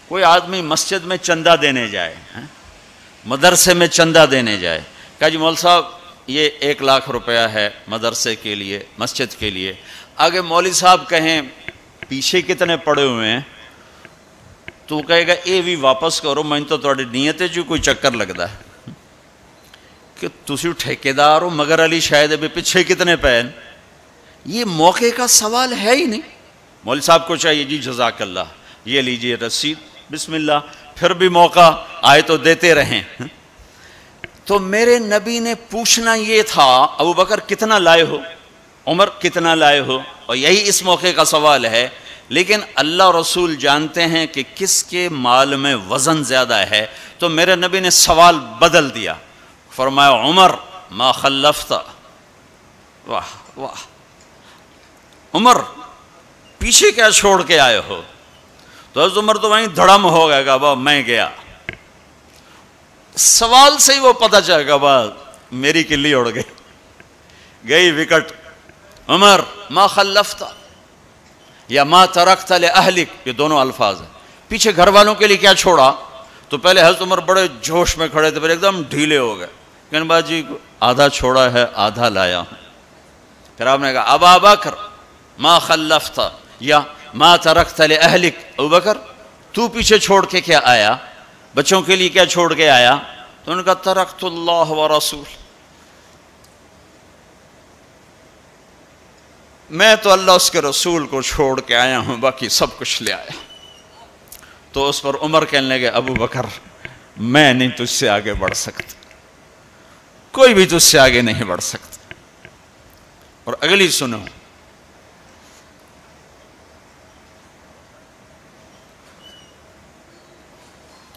کوئی آدمی مسجد میں چندہ دینے جائے، مدرسے میں چندہ دینے جائے، کہا جی مول صاحب یہ 1,00,000 روپیہ ہے مدرسے کے لیے، مسجد کے لیے. آگے مولوی صاحب کہیں پیچھے کتنے پڑے ہوئے ہیں، تو کہے گا اے بھی واپس کرو، میں تو تھوڑی نیت ہے جو کوئی چکر لگتا ہے کہ تسی ٹھیکیدار ہو، مگر علی شاید بھی پیچھے کتنے پین. یہ موقع کا سوال ہے ہی نہیں. مولوی صاحب کو چاہیے جی جزاک اللہ، یہ لیجئے رسید، بسم اللہ، پھر بھی موقع آئے تو دیتے رہیں. تو میرے نبی نے پوچھنا یہ تھا ابوبکر کتنا لائے ہو، عمر کتنا لائے ہو، اور یہی اس موقع کا سوال ہے. لیکن اللہ رسول جانتے ہیں کہ کس کے مال میں وزن زیادہ ہے، تو میرے نبی نے سوال بدل دیا، فرمایا عمر ما خلفت. واہ واہ، عمر پیچھے کیا چھوڑ کے آئے ہو؟ تو حضرت عمر تو وہیں دھڑم ہو گئے گا، میں گیا. سوال سے ہی وہ پتہ چلے گا، میری کلی اڑ گئی وکٹ. عمر ما خلفت یا ما ترکت لأہلک، یہ دونوں الفاظ ہیں. پیچھے گھر والوں کے لیے کیا چھوڑا؟ تو پہلے حضرت عمر بڑے جوش میں کھڑے تھے، پھر ایک دم ڈھیلے ہو گئے، کہنے باجی آدھا چھوڑا ہے آدھا لایا ہوں. پھر آپ نے کہا ابا بکر ما خلفت یا ما ترکت لأہلک، ابوبکر تو پیچھے چھوڑ کے کیا آیا، بچوں کے لیے کیا چھوڑ کے آیا؟ تو انہوں نے کہا ترکت اللہ و رسول، میں تو اللہ اس کے رسول کو چھوڑ کے آیا ہوں، باقی سب کچھ لے آیا. تو اس پر عمر کہنے لگے ابو بکر میں نہیں تجھ سے آگے بڑھ سکتا، کوئی بھی تجھ سے آگے نہیں بڑھ سکتا. اور اگلی سنو،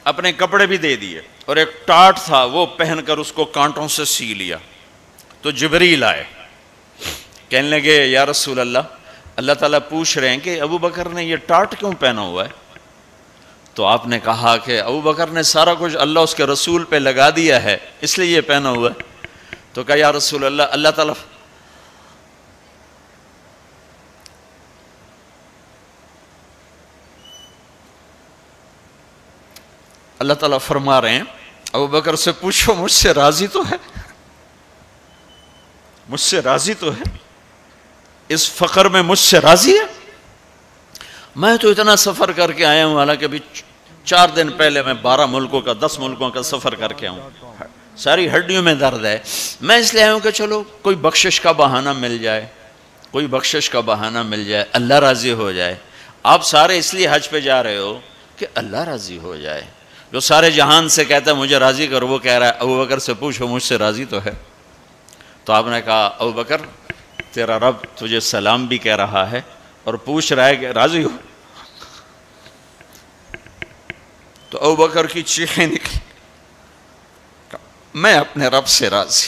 اپنے کپڑے بھی دے دیے اور ایک ٹاٹ تھا وہ پہن کر اس کو کانٹوں سے سی لیا. تو جبریل آئے، کہنے لگے یا رسول اللہ، اللہ تعالیٰ پوچھ رہے ہیں کہ ابو بکر نے یہ ٹاٹ کیوں پہنا ہوا ہے؟ تو آپ نے کہا کہ ابو بکر نے سارا کچھ اللہ اس کے رسول پہ لگا دیا ہے اس لیے یہ پہنا ہوا ہے. تو کہا یا رسول اللہ، اللہ تعالیٰ فرما رہے ہیں ابو بکر سے پوچھو مجھ سے راضی تو ہے، مجھ سے راضی تو ہے، اس فقر میں مجھ سے راضی ہے؟ میں تو اتنا سفر کر کے آیا ہوں، حالانکہ ابھی 4 دن پہلے میں 12 ملکوں کا 10 ملکوں کا سفر کر کے آؤں، ساری ہڈیوں میں درد ہے. میں اس لیے آیا ہوں کہ چلو کوئی بخشش کا بہانہ مل جائے، کوئی بخشش کا بہانہ مل جائے، اللہ راضی ہو جائے. آپ سارے اس لیے حج پہ جا رہے ہو کہ اللہ راضی ہو جائے. جو سارے جہان سے کہتا ہے مجھے راضی کر، وہ کہہ رہا ہے ابو بکر سے پوچھو مجھ سے راضی تو ہے. تو آپ نے کہا ابو بکر تیرا رب تجھے سلام بھی کہہ رہا ہے اور پوچھ رہا ہے کہ راضی ہو. تو ابو بکر کی چیخیں نکلی، میں اپنے رب سے راضی،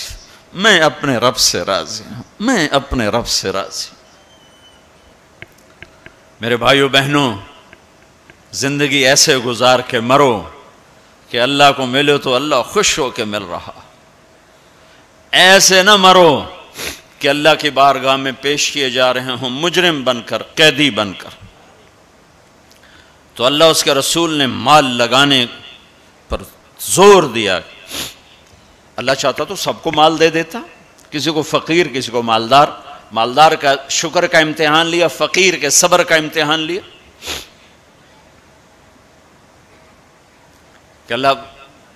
میں اپنے رب سے راضی ہوں، میں اپنے رب سے راضی. میرے بھائیو بہنوں، زندگی ایسے گزار کے مرو کہ اللہ کو ملو تو اللہ خوش ہو کے مل رہا، ایسے نہ مرو کہ اللہ کی بارگاہ میں پیش کیے جا رہے ہوں مجرم بن کر، قیدی بن کر. تو اللہ اس کے رسول نے مال لگانے پر زور دیا. اللہ چاہتا تو سب کو مال دے دیتا، کسی کو فقیر کسی کو مالدار. مالدار کا شکر کا امتحان لیا، فقیر کے صبر کا امتحان لیا. کہ اللہ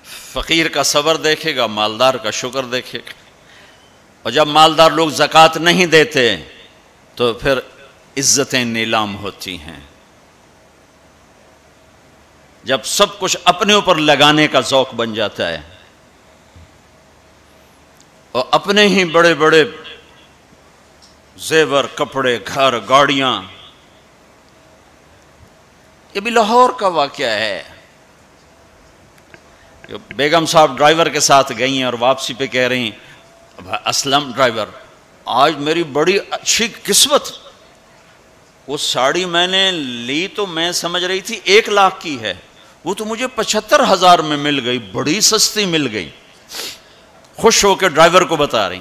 فقیر کا صبر دیکھے گا، مالدار کا شکر دیکھے گا. اور جب مالدار لوگ زکوٰۃ نہیں دیتے تو پھر عزتیں نیلام ہوتی ہیں. جب سب کچھ اپنے اوپر لگانے کا ذوق بن جاتا ہے. اور اپنے ہی بڑے بڑے زیور، کپڑے، گھر، گاڑیاں. یہ بھی لاہور کا واقعہ ہے. بیگم صاحب ڈرائیور کے ساتھ گئی ہیں اور واپسی پہ کہہ رہی ہیں اسلم ڈرائیور آج میری بڑی اچھی قسمت، وہ ساڑی میں نے لی تو میں سمجھ رہی تھی 1 لاکھ کی ہے، وہ تو مجھے 75,000 میں مل گئی، بڑی سستی مل گئی. خوش ہو کے ڈرائیور کو بتا رہی.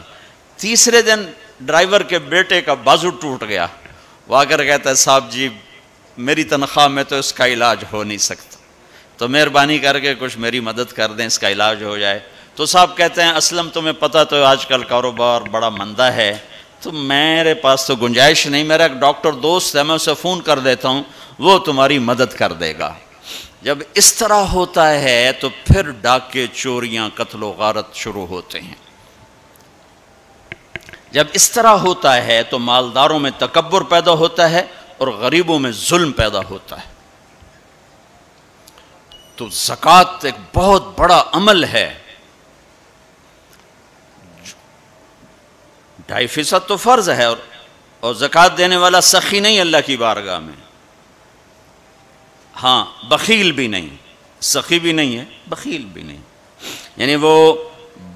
تیسرے دن ڈرائیور کے بیٹے کا بازو ٹوٹ گیا. وہ آ کر کہتا ہے صاحب جی میری تنخواہ میں تو اس کا علاج ہو نہیں سکتا، تو مہربانی کر کے کچھ میری مدد کر دیں، اس کا علاج ہو جائے. تو صاحب کہتے ہیں اسلم تمہیں پتہ تو آج کل کاروبار بڑا مندہ ہے، تو میرے پاس تو گنجائش نہیں، میرا ایک ڈاکٹر دوست ہے میں اسے فون کر دیتا ہوں، وہ تمہاری مدد کر دے گا. جب اس طرح ہوتا ہے تو پھر ڈاکے، چوریاں، قتل و غارت شروع ہوتے ہیں. جب اس طرح ہوتا ہے تو مالداروں میں تکبر پیدا ہوتا ہے اور غریبوں میں ظلم پیدا ہوتا ہے. تو زکوٰۃ ایک بہت بڑا عمل ہے. 2.5% تو فرض ہے، اور زکوٰۃ دینے والا سخی نہیں اللہ کی بارگاہ میں. ہاں بخیل بھی نہیں، سخی بھی نہیں ہے، بخیل بھی نہیں. یعنی وہ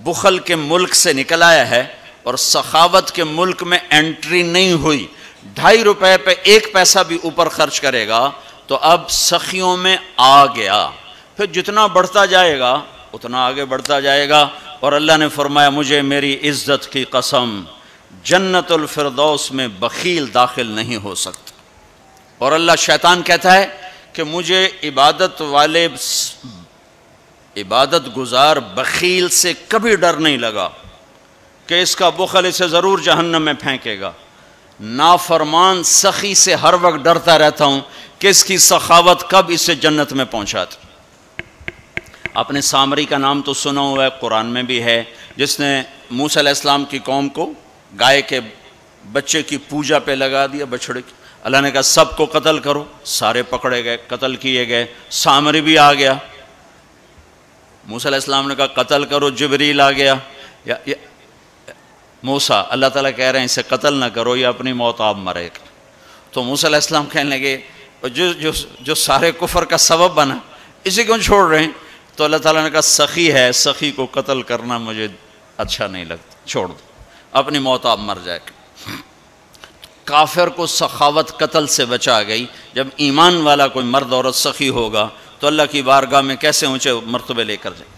بخل کے ملک سے نکل آیا ہے اور سخاوت کے ملک میں انٹری نہیں ہوئی. 2.5 روپے پہ 1 پیسہ بھی اوپر خرچ کرے گا تو اب سخیوں میں آ گیا. پھر جتنا بڑھتا جائے گا اتنا آگے بڑھتا جائے گا. اور اللہ نے فرمایا مجھے میری عزت کی قسم جنت الفردوس میں بخیل داخل نہیں ہو سکتا. اور اللہ شیطان کہتا ہے کہ مجھے عبادت گزار بخیل سے کبھی ڈر نہیں لگا کہ اس کا بخل اسے ضرور جہنم میں پھینکے گا. نافرمان سخی سے ہر وقت ڈرتا رہتا ہوں کہ اس کی سخاوت کب اسے جنت میں پہنچاتی. آپ نے سامری کا نام تو سنا ہوا ہے، قرآن میں بھی ہے، جس نے موسیٰ علیہ السلام کی قوم کو گائے کے بچے کی پوجا پہ لگا دیا، بچڑے کی. اللہ نے کہا سب کو قتل کرو، سارے پکڑے گئے، قتل کیے گئے. سامری بھی آ گیا. موسیٰ علیہ السلام نے کہا قتل کرو، جبریل آ گیا. موسیٰ اللہ تعالیٰ کہہ رہے ہیں اسے قتل نہ کرو، یہ اپنی موت آپ مرے گا. تو موسیٰ علیہ السلام کہنے لگے جو سارے کفر کا سبب بنا اسے کیوں چھوڑ رہے ہیں؟ تو اللہ تعالیٰ نے کہا سخی ہے، سخی کو قتل کرنا مجھے اچھا نہیں لگتا، چھوڑ دو، اپنی موت آپ مر جائے گا. کافر کو سخاوت قتل سے بچا گئی. جب ایمان والا کوئی مرد عورت سخی ہوگا تو اللہ کی بارگاہ میں کیسے اونچے مرتبے لے کر جائے.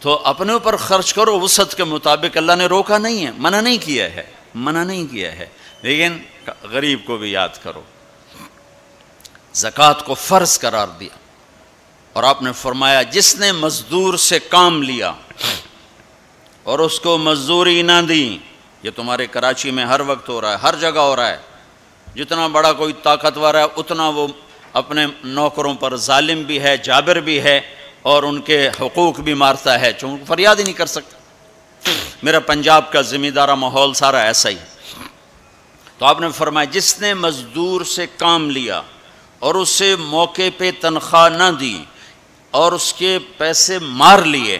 تو اپنے اوپر خرچ کرو وسعت کے مطابق. اللہ نے روکا نہیں ہے، منع نہیں کیا ہے، لیکن غریب کو بھی یاد کرو. زکوٰۃ کو فرض قرار دیا اور آپ نے فرمایا جس نے مزدور سے کام لیا اور اس کو مزدوری نہ دی، یہ تمہارے کراچی میں ہر وقت ہو رہا ہے، ہر جگہ ہو رہا ہے. جتنا بڑا کوئی طاقتور ہے اتنا وہ اپنے نوکروں پر ظالم بھی ہے، جابر بھی ہے، اور ان کے حقوق بھی مارتا ہے، چونکہ فریاد ہی نہیں کر سکتا. میرا پنجاب کا زمیندارہ ماحول سارا ایسا ہی. تو آپ نے فرمایا جس نے مزدور سے کام لیا اور اسے موقع پہ تنخواہ نہ دی اور اس کے پیسے مار لیے،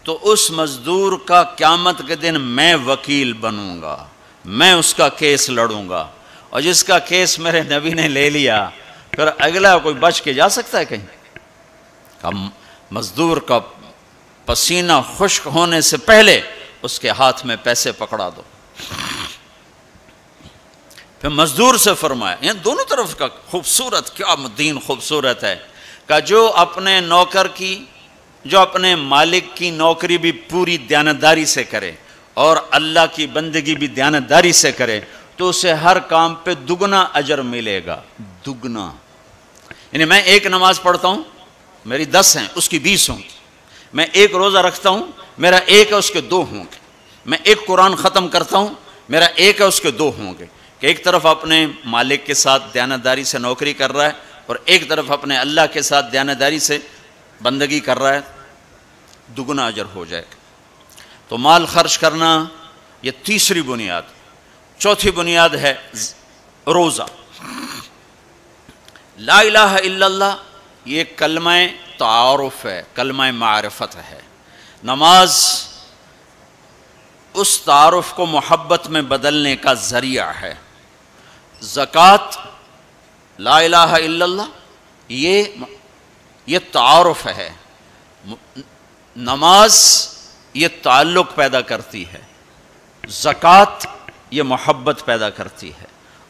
تو اس مزدور کا قیامت کے دن میں وکیل بنوں گا، میں اس کا کیس لڑوں گا. اور جس کا کیس میرے نبی نے لے لیا پھر اگلا کوئی بچ کے جا سکتا ہے کہیں؟ مزدور کا پسینہ خشک ہونے سے پہلے اس کے ہاتھ میں پیسے پکڑا دو. پھر مزدور سے فرمایا، یعنی دونوں طرف کا خوبصورت، کیا دین خوبصورت ہے، کہ جو اپنے نوکر کی، جو اپنے مالک کی نوکری بھی پوری دیانتداری سے کرے اور اللہ کی بندگی بھی دیانتداری سے کرے تو اسے ہر کام پہ دگنا اجر ملے گا. دگنا. یعنی میں 1 نماز پڑھتا ہوں، میری 10 ہیں، اس کی 20 ہوں گی. میں 1 روزہ رکھتا ہوں، میرا 1 ہے، اس کے 2 ہوں گے. میں 1 قرآن ختم کرتا ہوں، میرا 1 ہے، اس کے 2 ہوں گے. کہ ایک طرف اپنے مالک کے ساتھ دیانتداری سے نوکری کر رہا ہے اور ایک طرف اپنے اللہ کے ساتھ دیانتداری سے بندگی کر رہا ہے، دگنا اجر ہو جائے گا. تو مال خرچ کرنا یہ تیسری بنیاد. چوتھی بنیاد ہے روزہ. لا الہ الا اللہ یہ کلمہ تعارف ہے، کلمہ معرفت ہے۔ نماز اس تعارف کو محبت میں بدلنے کا ذریعہ ہے۔ زکوٰۃ، لا الہ الا اللہ، یہ تعارف ہے۔ نماز یہ تعلق پیدا کرتی ہے، زکوٰۃ یہ محبت پیدا کرتی ہے،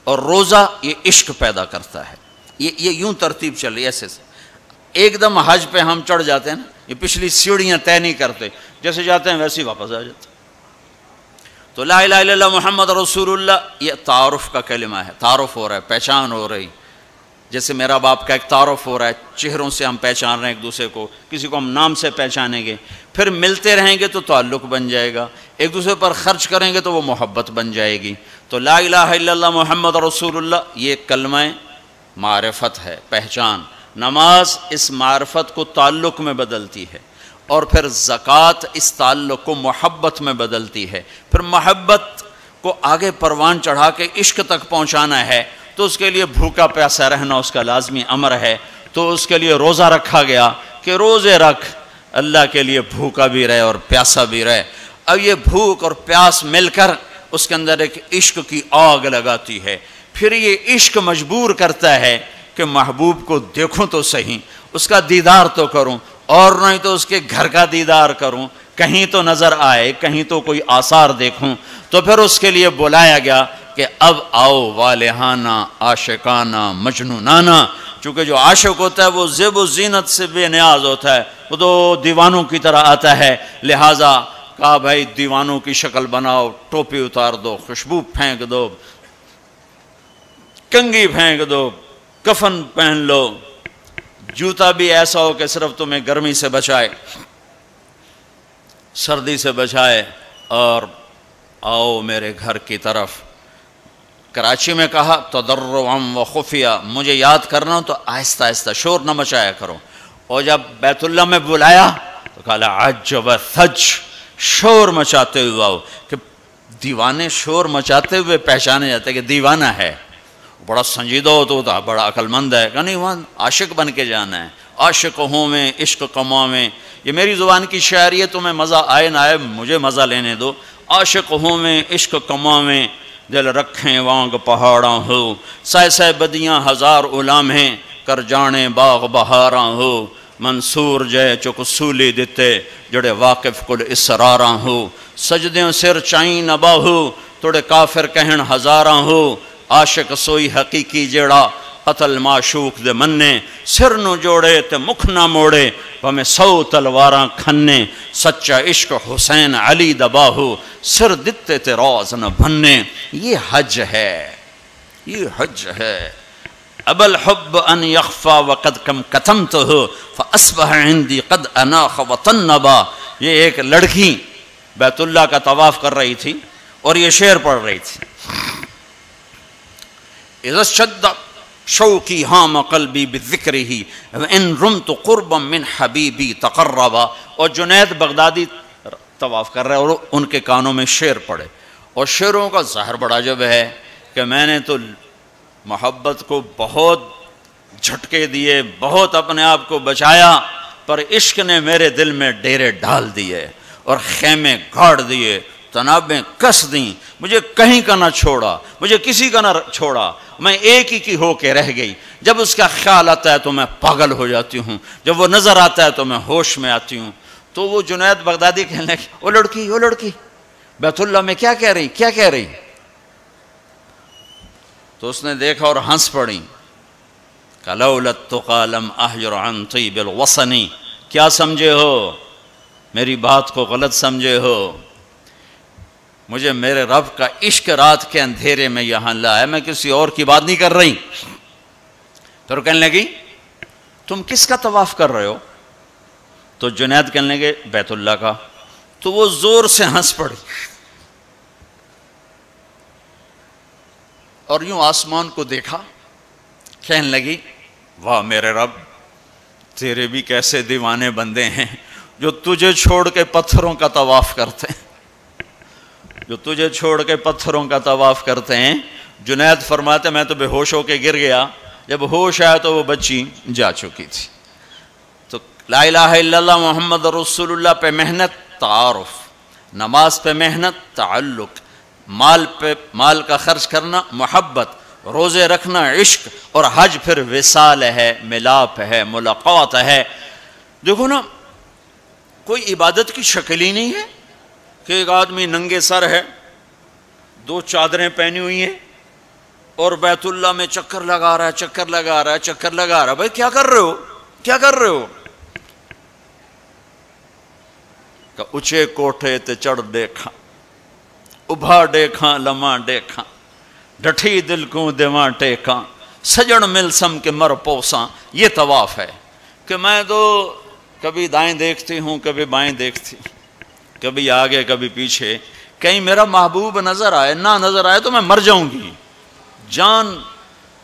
اور روزہ یہ عشق پیدا کرتا ہے۔ یہ یوں ترتیب چل رہی ہے ایسے سے۔ ایک دم حج پہ ہم چڑھ جاتے ہیں نا، یہ پچھلی سیڑھیاں طے نہیں کرتے، جیسے جاتے ہیں ویسے ہی واپس آ جاتے ہیں۔ تو لا الہ الا اللہ محمد رسول اللہ یہ تعارف کا کلمہ ہے، تعارف ہو رہا ہے، پہچان ہو رہی۔ جیسے میرا باپ کا ایک تعارف ہو رہا ہے، چہروں سے ہم پہچان رہے ہیں ایک دوسرے کو، کسی کو ہم نام سے پہچانیں گے، پھر ملتے رہیں گے تو تعلق بن جائے گا، ایک دوسرے پر خرچ کریں گے تو وہ محبت بن جائے گی۔ تو لا الہ الا اللہ محمد رسول اللہ یہ کلمہ معرفت ہے، پہچان۔ نماز اس معرفت کو تعلق میں بدلتی ہے، اور پھر زکوٰۃ اس تعلق کو محبت میں بدلتی ہے۔ پھر محبت کو آگے پروان چڑھا کے عشق تک پہنچانا ہے تو اس کے لیے بھوکا پیاسا رہنا اس کا لازمی امر ہے۔ تو اس کے لیے روزہ رکھا گیا کہ روزے رکھ، اللہ کے لیے بھوکا بھی رہے اور پیاسا بھی رہے۔ اب یہ بھوک اور پیاس مل کر اس کے اندر ایک عشق کی آگ لگاتی ہے۔ پھر یہ عشق مجبور کرتا ہے کہ محبوب کو دیکھوں تو صحیح، اس کا دیدار تو کروں، اور نہیں تو اس کے گھر کا دیدار کروں، کہیں تو نظر آئے، کہیں تو کوئی آثار دیکھوں۔ تو پھر اس کے لیے بلایا گیا کہ اب آؤ والہانہ عاشقانہ مجنونانہ۔ چونکہ جو عاشق ہوتا ہے وہ زیب و زینت سے بے نیاز ہوتا ہے، وہ تو دیوانوں کی طرح آتا ہے، لہٰذا کہا بھائی دیوانوں کی شکل بناؤ، ٹوپی اتار دو، خوشبو پھینک دو، کنگھی پھینک دو، کفن پہن لو، جوتا بھی ایسا ہو کہ صرف تمہیں گرمی سے بچائے، سردی سے بچائے، اور آؤ میرے گھر کی طرف۔ کراچی میں کہا تضرعا و خفیہ، مجھے یاد کرنا تو آہستہ آہستہ، شور نہ مچایا کرو۔ اور جب بیت اللہ میں بلایا تو کہا عجب ثج، شور مچاتے ہوئے آؤ، کہ دیوانے شور مچاتے ہوئے پہچانے جاتے کہ دیوانہ ہے، بڑا سنجیدہ ہوتا، بڑا عقل مند ہے، کہ نہیں وہاں عاشق بن کے جانا ہے۔ عاشق ہوں میں عشق کماں میں، یہ میری زبان کی شاعری ہے، تمہیں مزہ آئے نہ آئے مجھے مزہ لینے دو۔ عاشق ہوں میں عشق کماں میں، دل رکھیں وانگ پہاڑاں ہو، سائے سائے بدیاں ہزار غلام ہیں، کر جانے باغ بہاراں ہو، منصور جے چک سولی دیتے، جڑے واقف کل اسراراں ہو، سجدیں سر چائیں نہ باہو، توڑے کافر کہن ہزاراں ہو، عاشق سوئی حقیقی جیڑا قتل معشوق دے مننے، سر نو جوڑے تے مکھ نہ موڑے، ہمیں 100 تلواراں کھنے، سچا عشق حسین علی دباہو، سر دتے تے راز نہ بھنے۔ یہ حج ہے، یہ حج ہے۔ ابا الحب ان یخفا وقد کم کتمتہ فاصبح عندی قد اناخ وطنبا۔ یہ ایک لڑکی بیت اللہ کا طواف کر رہی تھی اور یہ شعر پڑھ رہی تھی، اذا شد شوقی ہام قلبی بذکرہ وان رمت قربا من حبیبی تقربا۔ اور جنید بغدادی طواف کر رہے اور ان کے کانوں میں شعر پڑے، اور شعروں کا ظاہر بڑا عجب ہے کہ میں نے تو محبت کو بہت جھٹکے دیے، بہت اپنے آپ کو بچایا، پر عشق نے میرے دل میں ڈیرے ڈال دیے اور خیمے گاڑ دیے، تنابیں کس دیں، مجھے کہیں کا نہ چھوڑا، مجھے کسی کا نہ چھوڑا، میں ایک ہی کی ہو کے رہ گئی۔ جب اس کا خیال آتا ہے تو میں پاگل ہو جاتی ہوں، جب وہ نظر آتا ہے تو میں ہوش میں آتی ہوں۔ تو وہ جنید بغدادی کہنے لگے وہ لڑکی بیت اللہ میں کیا کہہ رہی؟ تو اس نے دیکھا اور ہنس پڑی، لولا التقى لم احجر عن طیب الوطن۔ کیا سمجھے ہو؟ میری بات کو غلط سمجھے ہو، مجھے میرے رب کا عشق رات کے اندھیرے میں یہاں لایا، میں کسی اور کی بات نہیں کر رہی۔ پھر کہنے لگی تم کس کا طواف کر رہے ہو؟ تو جنید کہنے لگے بیت اللہ کا۔ تو وہ زور سے ہنس پڑی اور یوں آسمان کو دیکھا، کہنے لگی واہ میرے رب، تیرے بھی کیسے دیوانے بندے ہیں جو تجھے چھوڑ کے پتھروں کا طواف کرتے ہیں، جو تجھے چھوڑ کے پتھروں کا طواف کرتے ہیں۔ جنید فرماتے میں تو بے ہوش ہو کے گر گیا، جب ہوش آیا تو وہ بچی جا چکی تھی۔ تو لا الہ الا اللہ محمد رسول اللہ پہ محنت تعارف، نماز پہ محنت تعلق، مال کا خرچ کرنا محبت، روزے رکھنا عشق، اور حج پھر وصال ہے، ملاپ ہے، ملاقات ہے۔ دیکھو نا، کوئی عبادت کی شکل ہی نہیں ہے کہ ایک آدمی ننگے سر ہے، 2 چادریں پہنی ہوئی ہیں اور بیت اللہ میں چکر لگا رہا ہے۔ بھائی کیا کر رہے ہو؟ کہ اچھے کوٹھے تے چڑھ دیکھا، ابھا دیکھا لمحہ دیکھا، ڈٹھی دل کو دیواں ٹیکاں، سجن مل سم کے مر پوساں۔ یہ طواف ہے کہ میں تو کبھی دائیں دیکھتی ہوں، کبھی بائیں دیکھتی ہوں، کبھی آگے کبھی پیچھے، کہیں میرا محبوب نظر آئے، نہ نظر آئے تو میں مر جاؤں گی، جان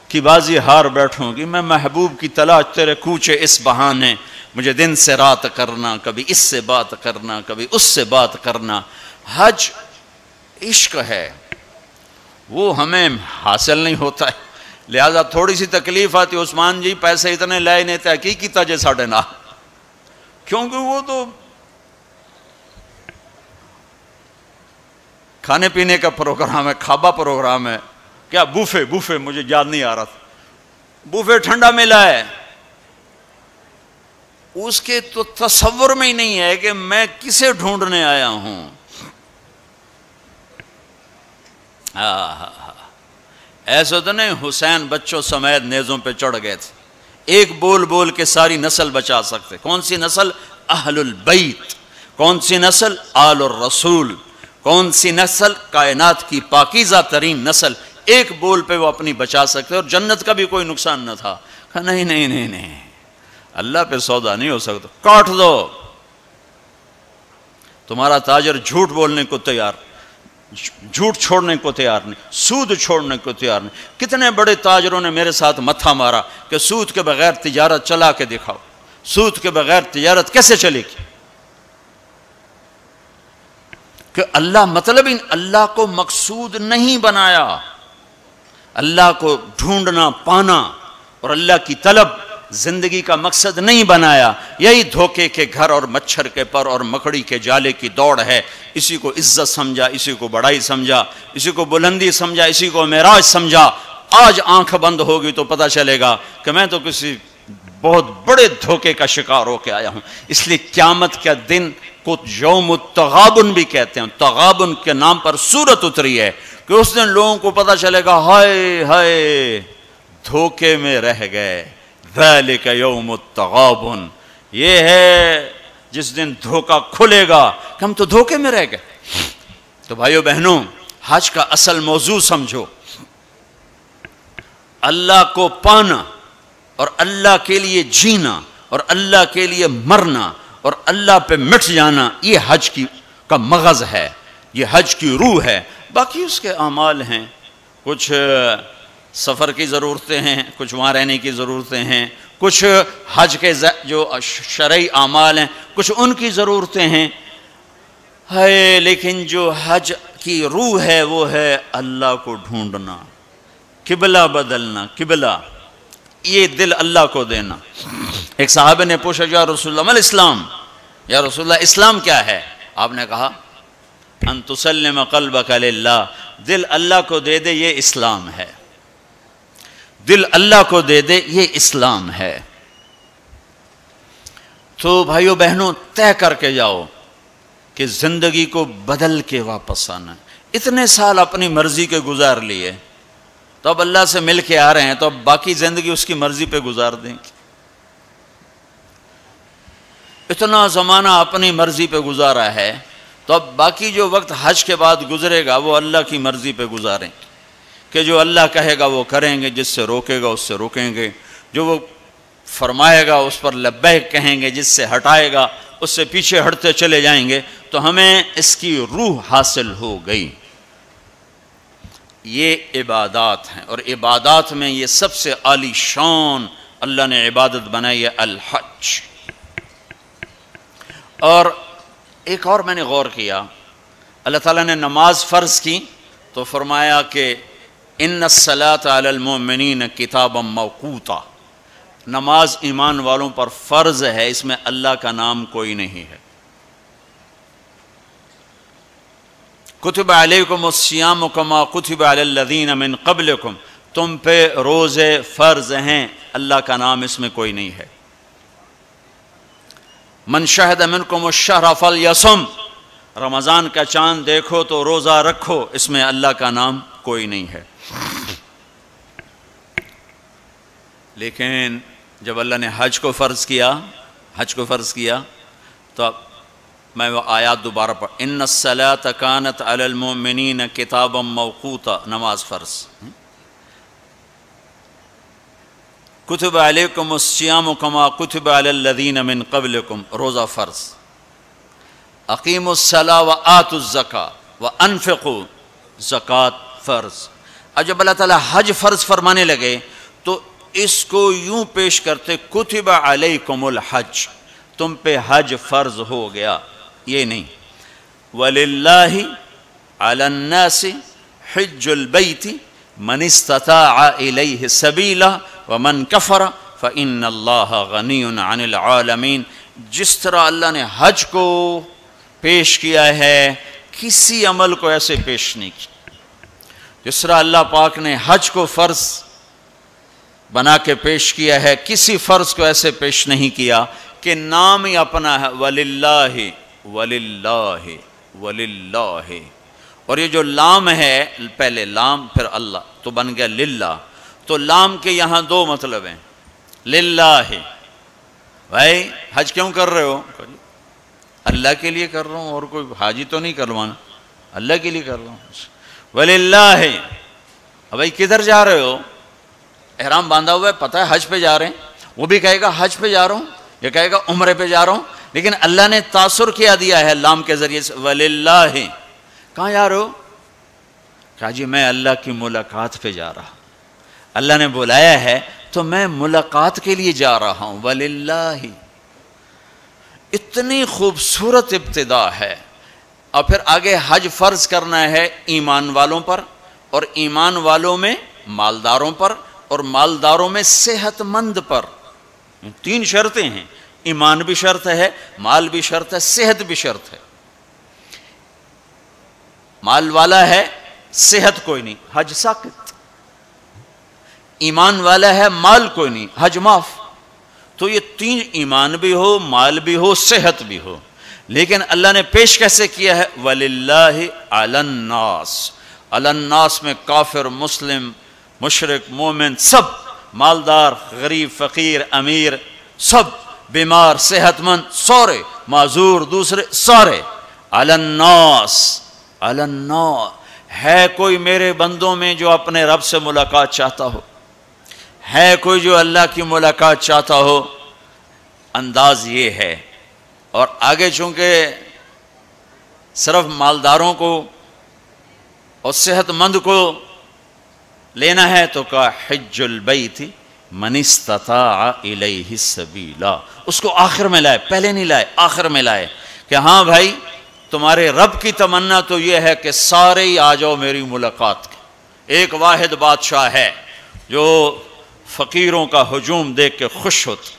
کی بازی ہار بیٹھوں گی۔ میں محبوب کی تلاش تیرے کوچے اس بہانے، مجھے دن سے رات کرنا، کبھی اس سے بات کرنا، کبھی اس سے بات کرنا۔ حج عشق ہے، وہ ہمیں حاصل نہیں ہوتا ہے، لہذا تھوڑی سی تکلیف آتی۔ عثمان جی پیسے اتنے لائے نہیں تھے، کی کیتا جے ساڑھے نہ، کیونکہ وہ تو کھانے پینے کا پروگرام ہے، کھابا پروگرام ہے، کیا بوفے مجھے یاد نہیں آ رہا تھا، بوفے ٹھنڈا ملا ہے، اس کے تو تصور میں ہی نہیں ہے کہ میں کسے ڈھونڈنے آیا ہوں۔ ایسا تو نہیں حسین بچوں سمیت نیزوں پہ چڑھ گئے تھے، ایک بول کے ساری نسل بچا سکتے۔ کون سی نسل؟ اہل البیت۔ کون سی نسل؟ آل الرسول۔ کون سی نسل؟ کائنات کی پاکیزہ ترین نسل۔ ایک بول پہ وہ اپنی بچا سکتے، اور جنت کا بھی کوئی نقصان نہ تھا۔ کہا نہیں، اللہ پہ سودا نہیں ہو سکتا، کاٹ دو۔ تمہارا تاجر جھوٹ بولنے کو تیار، جھوٹ چھوڑنے کو تیار نہیں، سود چھوڑنے کو تیار نہیں۔ کتنے بڑے تاجروں نے میرے ساتھ متھا مارا کہ سود کے بغیر تجارت چلا کے دکھاؤ، سود کے بغیر تجارت کیسے چلے گی؟ کہ اللہ مطلب اللہ کو مقصود نہیں بنایا، اللہ کو ڈھونڈنا پانا اور اللہ کی طلب زندگی کا مقصد نہیں بنایا۔ یہی دھوکے کے گھر اور مچھر کے پر اور مکڑی کے جالے کی دوڑ ہے۔ اسی کو عزت سمجھا، اسی کو بڑائی سمجھا، اسی کو بلندی سمجھا، اسی کو معراج سمجھا۔ آج آنکھ بند ہوگی تو پتہ چلے گا کہ میں تو کسی بہت بڑے دھوکے کا شکار ہو کے آیا ہوں۔ اس لیے قیامت کا دن کو یوم التغابن بھی کہتے ہیں، تغابن کے نام پر سورت اتری ہے کہ اس دن لوگوں کو پتہ چلے گا ہائے دھوکے میں رہ گئے۔ ذالک یوم التغابن، یہ ہے جس دن دھوکہ کھلے گا کہ ہم تو دھوکے میں رہ گئے۔ تو بھائیو بہنوں، حج کا اصل موضوع سمجھو، اللہ کو پانا اور اللہ کے لیے جینا اور اللہ کے لیے مرنا اور اللہ پہ مٹ جانا، یہ حج کا مغز ہے، یہ حج کی روح ہے۔ باقی اس کے اعمال ہیں، کچھ سفر کی ضرورتیں ہیں، کچھ وہاں رہنے کی ضرورتیں ہیں، کچھ حج کے جو شرعی اعمال ہیں کچھ ان کی ضرورتیں ہیں، لیکن جو حج کی روح ہے وہ ہے اللہ کو ڈھونڈنا، قبلہ بدلنا، قبلہ یہ دل اللہ کو دینا۔ ایک صحابہ نے پوچھا یا رسول اللہ مل اسلام، یا رسول اللہ اسلام کیا ہے؟ آپ نے کہا ان تسلم قلبک للہ، دل اللہ کو دے دے، یہ اسلام ہے، دل اللہ کو دے دے، یہ اسلام ہے۔ تو بھائیو بہنوں طے کر کے جاؤ کہ زندگی کو بدل کے واپس آنا۔ اتنے سال اپنی مرضی کے گزار لیے، تو اب اللہ سے مل کے آ رہے ہیں، تو اب باقی زندگی اس کی مرضی پہ گزار دیں گے۔ اتنا زمانہ اپنی مرضی پہ گزارا ہے، تو اب باقی جو وقت حج کے بعد گزرے گا وہ اللہ کی مرضی پہ گزاریں کہ جو اللہ کہے گا وہ کریں گے، جس سے روکے گا اس سے روکیں گے، جو وہ فرمائے گا اس پر لبیک کہیں گے، جس سے ہٹائے گا اس سے پیچھے ہٹتے چلے جائیں گے۔ تو ہمیں اس کی روح حاصل ہو گئی۔ یہ عبادات ہیں، اور عبادات میں یہ سب سے عالی شان اللہ نے عبادت بنائی ہے الحج۔ اور ایک اور میں نے غور کیا، اللہ تعالیٰ نے نماز فرض کی تو فرمایا کہ ان الصلاۃ علی المؤمنین کتابا موقوتا، نماز ایمان والوں پر فرض ہے، اس میں اللہ کا نام کوئی نہیں ہے۔ کتب علیکم الصیام کما کتب علی الذین من قبلکم، تم پہ روزے فرض ہیں، اللہ کا نام اس میں کوئی نہیں ہے۔ من شہد منکم الشہر فلیصم، رمضان کا چاند دیکھو تو روزہ رکھو، اس میں اللہ کا نام کوئی نہیں ہے۔ لیکن جب اللہ نے حج کو فرض کیا تو اب میں وہ آیات دوبارہ پڑھ، ان الصلاۃ کانت علی المؤمنین کتابا موقوتا، نماز فرض۔ کتب علیکم الصیام کما کتب علی الذین من قبلکم، روزہ فرض۔ اقیموا الصلاۃ وآتوا الزکاۃ وانفقوا، زکوٰۃ فرض۔ اب جب اللہ تعالیٰ حج فرض فرمانے لگے تو اس کو یوں پیش کرتے، کتب علیکم الحج، تم پہ حج فرض ہو گیا، یہ نہیں۔ وَلِلَّهِ عَلَى النَّاسِ حِجُّ الْبَيْتِ مَنِ اسْتَطَاعَ إِلَيْهِ سَبِيلًا وَمَنْ كَفَرَ فَإِنَّ اللَّهَ غَنِيٌّ عَنِ الْعَالَمِينَ۔ جس طرح اللہ نے حج کو پیش کیا ہے، کسی عمل کو ایسے پیش نہیں کیا۔ جس طرح اللہ پاک نے حج کو فرض بنا کے پیش کیا ہے، کسی فرض کو ایسے پیش نہیں کیا کہ نام ہی اپنا ہے، وَلِلَّهِ وَلِلَّهِ وَلِلَّهِ، اور یہ جو لام ہے، پہلے لام پھر اللہ تو بن گیا للہ، تو لام کے یہاں دو مطلب ہیں۔ للہ، بھائی حج کیوں کر رہے ہو؟ اللہ کے لیے کر رہا ہوں، اور کوئی حاجی تو نہیں کروانا، اللہ کے لیے کر رہا ہوں۔ وَلِلَّهِ، بھائی کدھر جا رہے ہو؟ احرام باندھا ہوا ہے، پتہ ہے حج پہ جا رہے ہیں، وہ بھی کہے گا حج پہ جا رہا ہوں، یہ کہے گا عمرے پہ جا رہا ہوں، لیکن اللہ نے تاثر کیا دیا ہے لام کے ذریعے سے، وَلِلَّهِ۔ کہاں جا رہے ہو؟ کہا جی میں اللہ کی ملاقات پہ جا رہا، اللہ نے بلایا ہے تو میں ملاقات کے لیے جا رہا ہوں، وَلِلَّهِ۔ اتنی خوبصورت ابتدا ہے، اور پھر آگے حج فرض کرنا ہے ایمان والوں پر، اور ایمان والوں میں مالداروں پر، اور مالداروں میں صحت مند پر۔ تین شرطیں ہیں، ایمان بھی شرط ہے، مال بھی شرط ہے، صحت بھی شرط ہے۔ مال والا ہے، صحت کوئی نہیں، حج ساقط۔ ایمان والا ہے، مال کوئی نہیں، حج معاف۔ تو یہ تین، ایمان بھی ہو، مال بھی ہو، صحت بھی ہو، لیکن اللہ نے پیش کیسے کیا ہے؟ وَلِلَّهِ عَلَى النَّاسِ، عَلَى النَّاسِ میں کافر، مسلم، مشرک، مومن، سب، مالدار، غریب، فقیر، امیر، سب، بیمار، صحت مند، سارے، معذور، دوسرے، سارے، عَلَى النَّاسِ، عَلَى النَّاسِ۔ ہے کوئی میرے بندوں میں جو اپنے رب سے ملاقات چاہتا ہو؟ ہے کوئی جو اللہ کی ملاقات چاہتا ہو؟ انداز یہ ہے۔ اور آگے چونکہ صرف مالداروں کو اور صحت مند کو لینا ہے تو کہا حج البیت من استطاع الیہ السبیلا، اس کو آخر میں لائے، پہلے نہیں لائے، آخر میں لائے کہ ہاں بھائی تمہارے رب کی تمنا تو یہ ہے کہ سارے ہی آ جاؤ میری ملاقات کے۔ ایک واحد بادشاہ ہے جو فقیروں کا ہجوم دیکھ کے خوش ہوتا،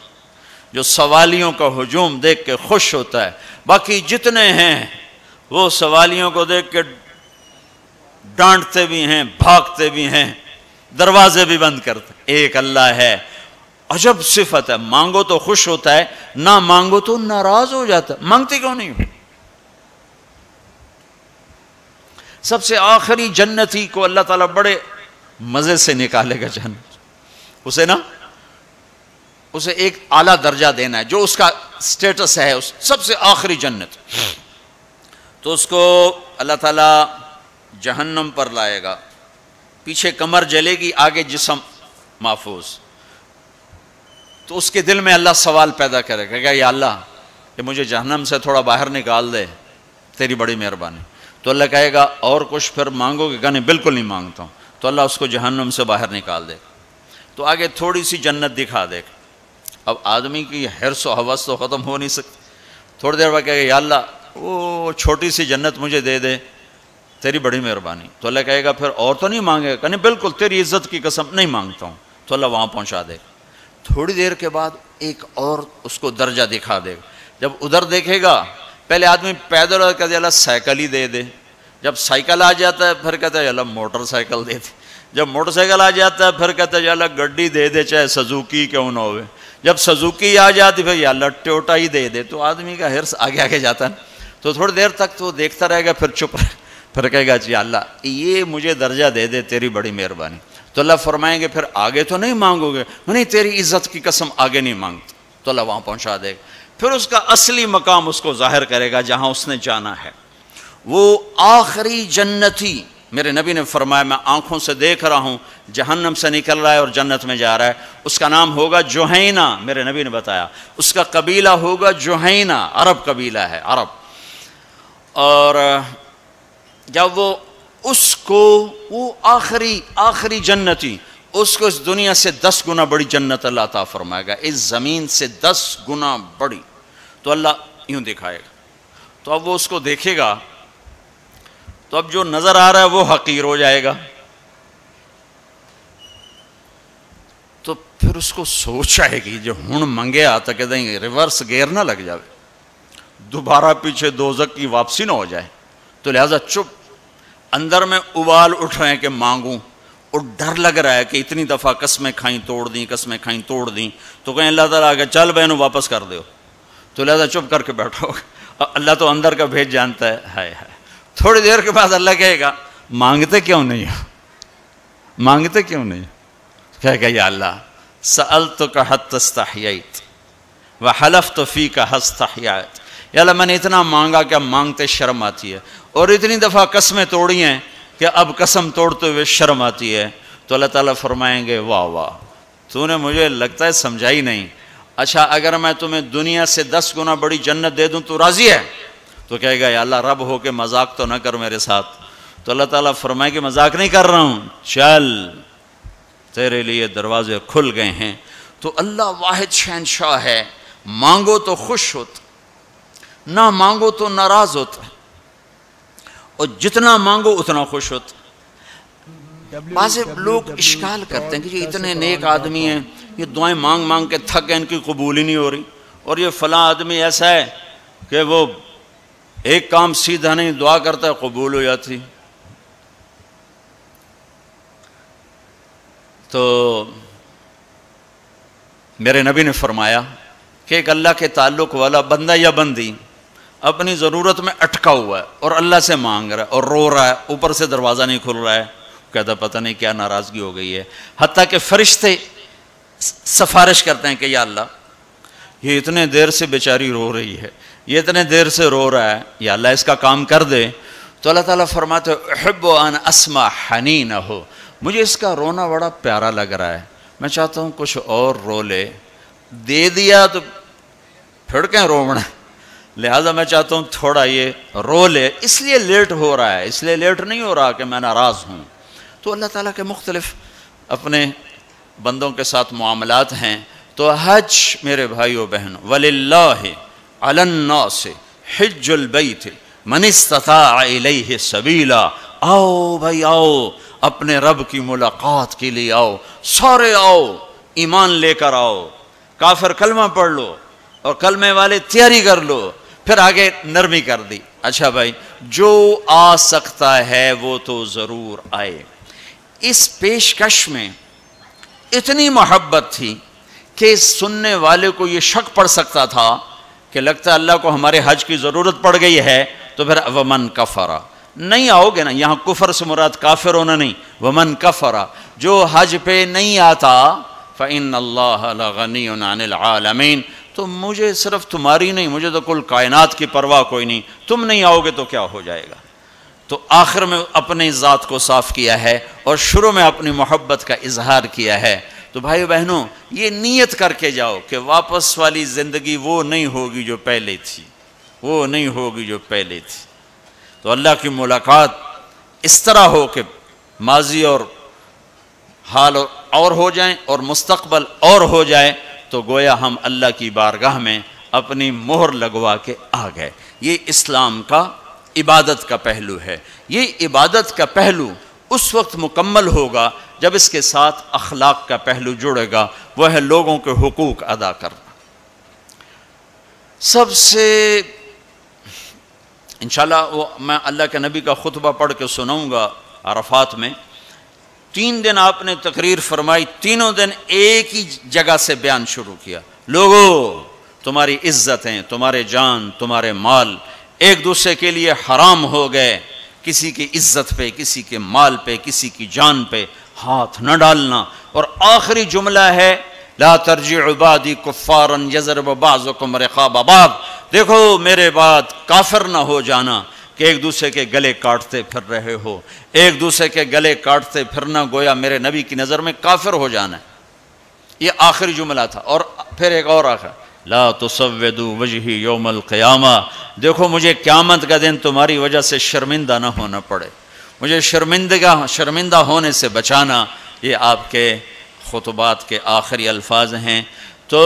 جو سوالیوں کا ہجوم دیکھ کے خوش ہوتا ہے، باقی جتنے ہیں وہ سوالیوں کو دیکھ کے ڈانٹتے بھی ہیں، بھاگتے بھی ہیں، دروازے بھی بند کرتے۔ ایک اللہ ہے، عجب صفت ہے، مانگو تو خوش ہوتا ہے، نہ مانگو تو ناراض ہو جاتا ہے۔ مانگتے کیوں نہیں ہو؟ سب سے آخری جنتی کو اللہ تعالیٰ بڑے مزے سے نکالے گا جنت، اسے ایک اعلیٰ درجہ دینا ہے جو اس کا سٹیٹس ہے، اس سب سے آخری جنت، تو اس کو اللہ تعالیٰ جہنم پر لائے گا، پیچھے کمر جلے گی، آگے جسم محفوظ۔ تو اس کے دل میں اللہ سوال پیدا کرے گا کہ یا اللہ کہ مجھے جہنم سے تھوڑا باہر نکال دے، تیری بڑی مہربانی۔ تو اللہ کہے گا اور کچھ پھر مانگو گے؟ کہ نہیں، بالکل نہیں مانگتا ہوں۔ تو اللہ اس کو جہنم سے باہر نکال دے، تو آگے تھوڑی سی جنت دکھا دے۔ اب آدمی کی حرص و ہوس تو ختم ہو نہیں سکتی، تھوڑی دیر بعد کہے گا یا اللہ وہ چھوٹی سی جنت مجھے دے دے، تیری بڑی مہربانی۔ تو اللہ کہے گا پھر اور تو نہیں مانگے گا؟ کہ نہیں، بالکل تیری عزت کی قسم نہیں مانگتا ہوں۔ تو اللہ وہاں پہنچا دے گا۔ تھوڑی دیر کے بعد ایک اور اس کو درجہ دکھا دے گا. جب ادھر دیکھے گا پہلے آدمی پیدل اور کہتے اللہ سائیکل ہی دے دے, جب سائیکل آ جاتا ہے پھر کہتا ہے اللہ موٹر سائیکل دے دے, جب موٹر سائیکل آ جاتا ہے پھر کہتا ہے یا اللہ گڈی دے دے چاہے سزوکی کیوں نہ ہوئے, جب سزوکی آ جاتی پھر یا اللہ ٹوٹا ہی دے دے. تو آدمی کا ہرس آگے آگے جاتا ہے, تو تھوڑی دیر تک تو دیکھتا رہے گا, پھر چپ رہے, پھر کہے گا جی اللہ یہ مجھے درجہ دے دے, تیری بڑی مہربانی. تو اللہ فرمائیں گے پھر آگے تو نہیں مانگو گے, نہیں تیری عزت کی قسم آگے نہیں مانگتا. تو اللہ وہاں پہنچا دے گا, پھر اس کا اصلی مقام اس کو ظاہر کرے گا جہاں اس نے جانا ہے. وہ آخری جنتی, میرے نبی نے فرمایا میں آنکھوں سے دیکھ رہا ہوں جہنم سے نکل رہا ہے اور جنت میں جا رہا ہے, اس کا نام ہوگا جوہینہ. میرے نبی نے بتایا اس کا قبیلہ ہوگا جوہینہ, عرب قبیلہ ہے, عرب. اور جب وہ اس کو وہ آخری جنتی, اس کو اس دنیا سے 10 گنا بڑی جنت اللہ عطا فرمائے گا, اس زمین سے 10 گنا بڑی. تو اللہ یوں دکھائے گا, تو اب وہ اس کو دیکھے گا تو اب جو نظر آ رہا ہے وہ حقیر ہو جائے گا. تو پھر اس کو سوچ آئے گی جو ہن منگے آتا کہ دیں ریورس گیئر نہ لگ جائے, دوبارہ پیچھے دوزخ کی واپسی نہ ہو جائے. تو لہذا چپ, اندر میں ابال اٹھ رہے ہیں کہ مانگوں, اور ڈر لگ رہا ہے کہ اتنی دفعہ قسمیں کھائیں توڑ دیں, قسمیں کھائیں توڑ دیں, تو کہیں اللہ تعالیٰ کہ چل بہنوں واپس کر دو. تو لہذا چپ کر کے بیٹھو, اللہ تو اندر کا بھیج جانتا ہے. ہائے ہائے, تھوڑی دیر کے بعد اللہ کہے گا مانگتے کیوں نہیں ہو, مانگتے کیوں نہیں, کہے گا یا اللہ سألتک حتی استحییت وحلفت فیک حتی استحییت, یا اللہ میں نے اتنا مانگا کہ اب مانگتے شرم آتی ہے, اور اتنی دفعہ قسمیں توڑی ہیں کہ اب قسم توڑتے ہوئے شرم آتی ہے. تو اللہ تعالیٰ فرمائیں گے واہ واہ تو نے مجھے لگتا ہے سمجھائی نہیں, اچھا اگر میں تمہیں دنیا سے 10 گنا بڑی جنت دے دوں تو راضی ہے؟ تو کہے گا یا اللہ رب ہو کے مذاق تو نہ کر میرے ساتھ. تو اللہ تعالیٰ فرمائے کہ مذاق نہیں کر رہا ہوں, چل تیرے لیے دروازے کھل گئے ہیں. تو اللہ واحد شہنشاہ ہے, مانگو تو خوش ہوتا, نہ مانگو تو ناراض ہوتا, اور جتنا مانگو اتنا خوش ہوتا. بعض لوگ اشکال کرتے ہیں کہ یہ اتنے نیک آدمی ہیں, یہ دعائیں مانگ مانگ کے تھک گئے, ان کی قبول ہی نہیں ہو رہی, اور یہ فلاں آدمی ایسا ہے کہ وہ ایک کام سیدھا نہیں, دعا کرتا ہے قبول ہو جاتی. تو میرے نبی نے فرمایا کہ ایک اللہ کے تعلق والا بندہ یا بندی اپنی ضرورت میں اٹکا ہوا ہے اور اللہ سے مانگ رہا ہے اور رو رہا ہے, اوپر سے دروازہ نہیں کھل رہا ہے, کہتا پتہ نہیں کیا ناراضگی ہو گئی ہے. حتیٰ کہ فرشتے سفارش کرتے ہیں کہ یا اللہ یہ اتنے دیر سے بیچاری رو رہی ہے, یہ اتنے دیر سے رو رہا ہے, یا اللہ اس کا کام کر دے. تو اللہ تعالیٰ فرماتے احب ان اسمع حنینہ, مجھے اس کا رونا بڑا پیارا لگ رہا ہے, میں چاہتا ہوں کچھ اور رو لے. دے دیا تو پھر کہیں رونا, لہذا میں چاہتا ہوں تھوڑا یہ رو لے, اس لیے لیٹ ہو رہا ہے, اس لیے لیٹ نہیں ہو رہا کہ میں ناراض ہوں. تو اللہ تعالیٰ کے مختلف اپنے بندوں کے ساتھ معاملات ہیں. تو حج میرے بھائیو بہنوں, وَلِلَّهِ عَلَى النَّاسِ حِجُّ الْبَيْتِ مَنِ اسْتَطَاعَ إِلَيْهِ سَبِيلًا, آؤ بھائی آؤ, اپنے رب کی ملاقات کے لیے آؤ, سارے آؤ, ایمان لے کر آؤ, کافر کلمہ پڑھ لو اور کلمے والے تیاری کر لو. پھر آگے نرمی کر دی, اچھا بھائی جو آ سکتا ہے وہ تو ضرور آئے. اس پیشکش میں اتنی محبت تھی کہ سننے والے کو یہ شک پڑ سکتا تھا کہ لگتا ہے اللہ کو ہمارے حج کی ضرورت پڑ گئی ہے, تو پھر ومن کفر, نہیں آؤ گے نا, یہاں کفر سے مراد کافر ہونا نہیں, ومن کفر, جو حج پہ نہیں آتا, فإن اللہ لغنی عن العالمین, تو مجھے صرف تمہاری نہیں, مجھے تو کل کائنات کی پرواہ کوئی نہیں, تم نہیں آؤ گے تو کیا ہو جائے گا. تو آخر میں اپنی ذات کو صاف کیا ہے اور شروع میں اپنی محبت کا اظہار کیا ہے. تو بھائیو بہنوں یہ نیت کر کے جاؤ کہ واپس والی زندگی وہ نہیں ہوگی جو پہلے تھی, وہ نہیں ہوگی جو پہلے تھی. تو اللہ کی ملاقات اس طرح ہو کہ ماضی اور حال اور ہو جائیں اور مستقبل اور ہو جائے, تو گویا ہم اللہ کی بارگاہ میں اپنی مہر لگوا کے آ گئے. یہ اسلام کا عبادت کا پہلو ہے. یہ عبادت کا پہلو اس وقت مکمل ہوگا جب اس کے ساتھ اخلاق کا پہلو جڑے گا، وہ ہے لوگوں کے حقوق ادا کرنا۔ سب سے انشاءاللہ میں اللہ کے نبی کا خطبہ پڑھ کے سناؤں گا عرفات میں۔ 3 دن آپ نے تقریر فرمائی، تینوں دن ایک ہی جگہ سے بیان شروع کیا، لوگو تمہاری عزتیں، تمہارے جان، تمہارے مال ایک دوسرے کے لیے حرام ہو گئے، کسی کی عزت پہ، کسی کے مال پہ، کسی کی جان پہ ہاتھ نہ ڈالنا۔ اور آخری جملہ ہے لا ترجعوا بعدی کفارا یضرب بعضکم رقاب بعض، دیکھو میرے بعد کافر نہ ہو جانا کہ ایک دوسرے کے گلے کاٹتے پھر رہے ہو، ایک دوسرے کے گلے کاٹتے پھرنا گویا میرے نبی کی نظر میں کافر ہو جانا ہے۔ یہ آخری جملہ تھا۔ اور پھر ایک اور آخر لا تسودوا وجہی یوم القیامہ، دیکھو مجھے قیامت کا دن تمہاری وجہ سے شرمندہ نہ ہونا پڑے، مجھے شرمندہ ہونے سے بچانا۔ یہ آپ کے خطبات کے آخری الفاظ ہیں۔ تو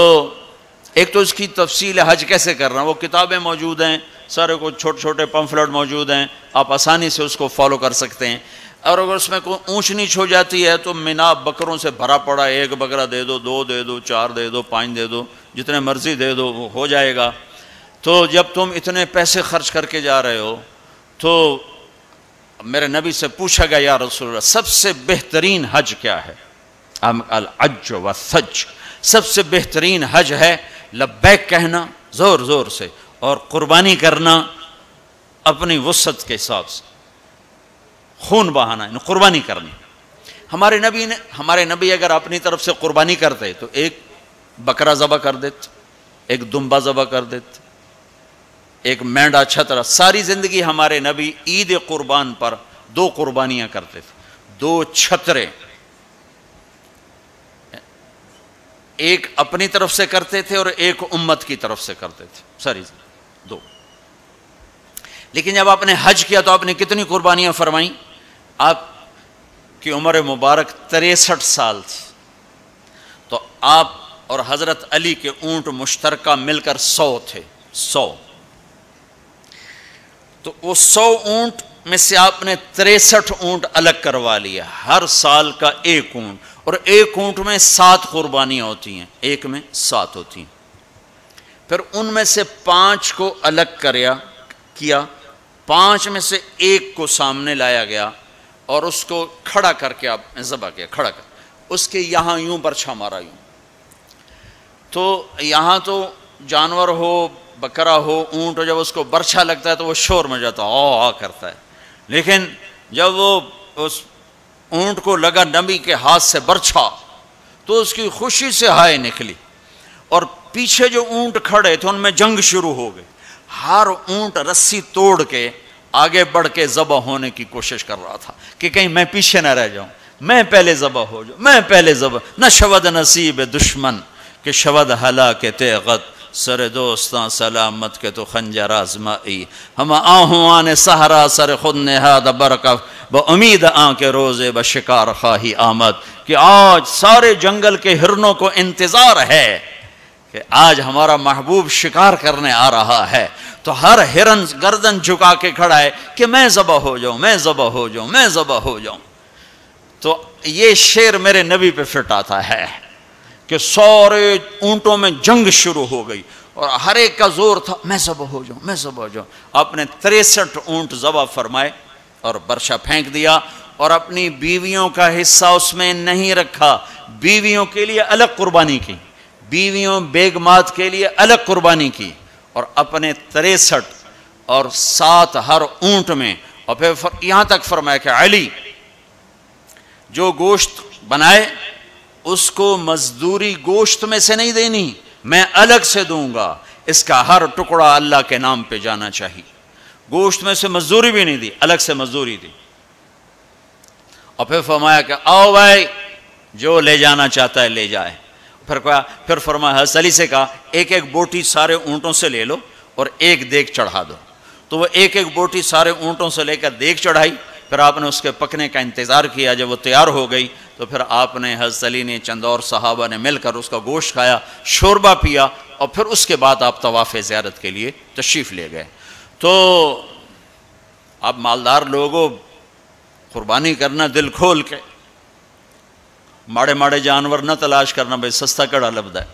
ایک تو اس کی تفصیل حج کیسے کرنا، وہ کتابیں موجود ہیں، سارے کو چھوٹے چھوٹے پمفلٹ موجود ہیں، آپ آسانی سے اس کو فالو کر سکتے ہیں۔ اور اگر اس میں کوئی اونچ نیچ ہو جاتی ہے تو مینا بکروں سے بھرا پڑا، 1 بکرا دے دو، 2 دے دو، 4 دے دو، 5 دے دو، جتنے مرضی دے دو وہ ہو جائے گا۔ تو جب تم اتنے پیسے خرچ کر کے جا رہے ہو تو میرے نبی سے پوچھا گیا یا رسول اللہ سب سے بہترین حج کیا ہے؟ الحج والثج، سب سے بہترین حج ہے لبیک کہنا زور زور سے اور قربانی کرنا اپنی وسعت کے حساب سے، خون بہانا، قربانی کرنی۔ ہمارے نبی اگر اپنی طرف سے قربانی کرتے تو 1 بکرا ذبح کر دیتے، 1 دمبا ذبح کر دیتے، 1 مینڈا چھترا۔ ساری زندگی ہمارے نبی عید قربان پر 2 قربانیاں کرتے تھے، 2 چھترے، 1 اپنی طرف سے کرتے تھے اور 1 امت کی طرف سے کرتے تھے، ساری 2۔ لیکن جب آپ نے حج کیا تو آپ نے کتنی قربانیاں فرمائیں؟ آپ کی عمر مبارک 63 سال تھی، تو آپ اور حضرت علی کے اونٹ مشترکہ مل کر 100 تھے، 100۔ تو وہ 100 اونٹ میں سے آپ نے 63 اونٹ الگ کروا لیا، ہر سال کا 1 اونٹ، اور 1 اونٹ میں 7 قربانیاں ہوتی ہیں، 1 میں 7 ہوتی ہیں۔ پھر ان میں سے 5 کو الگ کیا، 5 میں سے 1 کو سامنے لایا گیا اور اس کو کھڑا کر کے آپ نے ذبح کیا، کھڑا کر اس کے یہاں یوں برچھا مارا یوں۔ تو یہاں تو جانور ہو، بکرا ہو، اونٹ ہو، جب اس کو برچھا لگتا ہے تو وہ شور مچاتا ہے، آ کرتا ہے۔ لیکن جب وہ اس اونٹ کو لگا نبی کے ہاتھ سے برچھا تو اس کی خوشی سے ہائے نکلی، اور پیچھے جو اونٹ کھڑے تھے ان میں جنگ شروع ہو گئی۔ ہر اونٹ رسی توڑ کے آگے بڑھ کے ذبح ہونے کی کوشش کر رہا تھا کہ کہیں میں پیچھے نہ رہ جاؤں، میں پہلے ذبح ہو جاؤں، میں پہلے ذبح۔ نہ شود نصیب دشمن کہ شود ہلاک تیغت، سر دوستاں سلامت کے تو خنجر آزمائی، ہم آہوان سہرا سر خود نہاد برکف با امید آن کے روزے با شکار خواہی آمد، کہ آج سارے جنگل کے ہرنوں کو انتظار ہے کہ آج ہمارا محبوب شکار کرنے آ رہا ہے۔ تو ہر ہرن گردن جھکا کے کھڑا ہے کہ میں ذبح ہو جاؤں، میں ذبح ہو جاؤں، میں ذبح ہو جاؤں۔ تو یہ شعر میرے نبی پہ فٹ آتا ہے کہ سارے اونٹوں میں جنگ شروع ہو گئی اور ہر ایک کا زور تھا میں ذبح ہو جاؤں، میں ذبح ہو جاؤں۔ آپ نے 63 اونٹ ذبح فرمائے اور برچا پھینک دیا، اور اپنی بیویوں کا حصہ اس میں نہیں رکھا، بیویوں کے لیے الگ قربانی کی، بیویوں بیگمات کے لیے الگ قربانی کی، اور اپنے 63 اور 7 ہر اونٹ میں، اور پھر یہاں تک فرمایا کہ علی جو گوشت بنائے اس کو مزدوری گوشت میں سے نہیں دینی، میں الگ سے دوں گا، اس کا ہر ٹکڑا اللہ کے نام پہ جانا چاہیے۔ گوشت میں سے مزدوری بھی نہیں دی، الگ سے مزدوری دی۔ اور پھر فرمایا کہ آؤ بھائی جو لے جانا چاہتا ہے لے جائے۔ پھر فرمایا حضرت علی سے کہا 1 بوٹی سارے اونٹوں سے لے لو اور 1 دیگ چڑھا دو۔ تو وہ 1 بوٹی سارے اونٹوں سے لے کر دیگ چڑھائی، پھر آپ نے اس کے پکنے کا انتظار کیا۔ جب وہ تیار ہو گئی تو پھر آپ نے، حضرت علی نے، چند اور صحابہ نے مل کر اس کا گوشت کھایا، شوربہ پیا، اور پھر اس کے بعد آپ طواف زیارت کے لیے تشریف لے گئے۔ تو آپ مالدار لوگوں قربانی کرنا دل کھول کے، ماڑے ماڑے جانور نہ تلاش کرنا بھائی سستا کڑا لبدا ہے،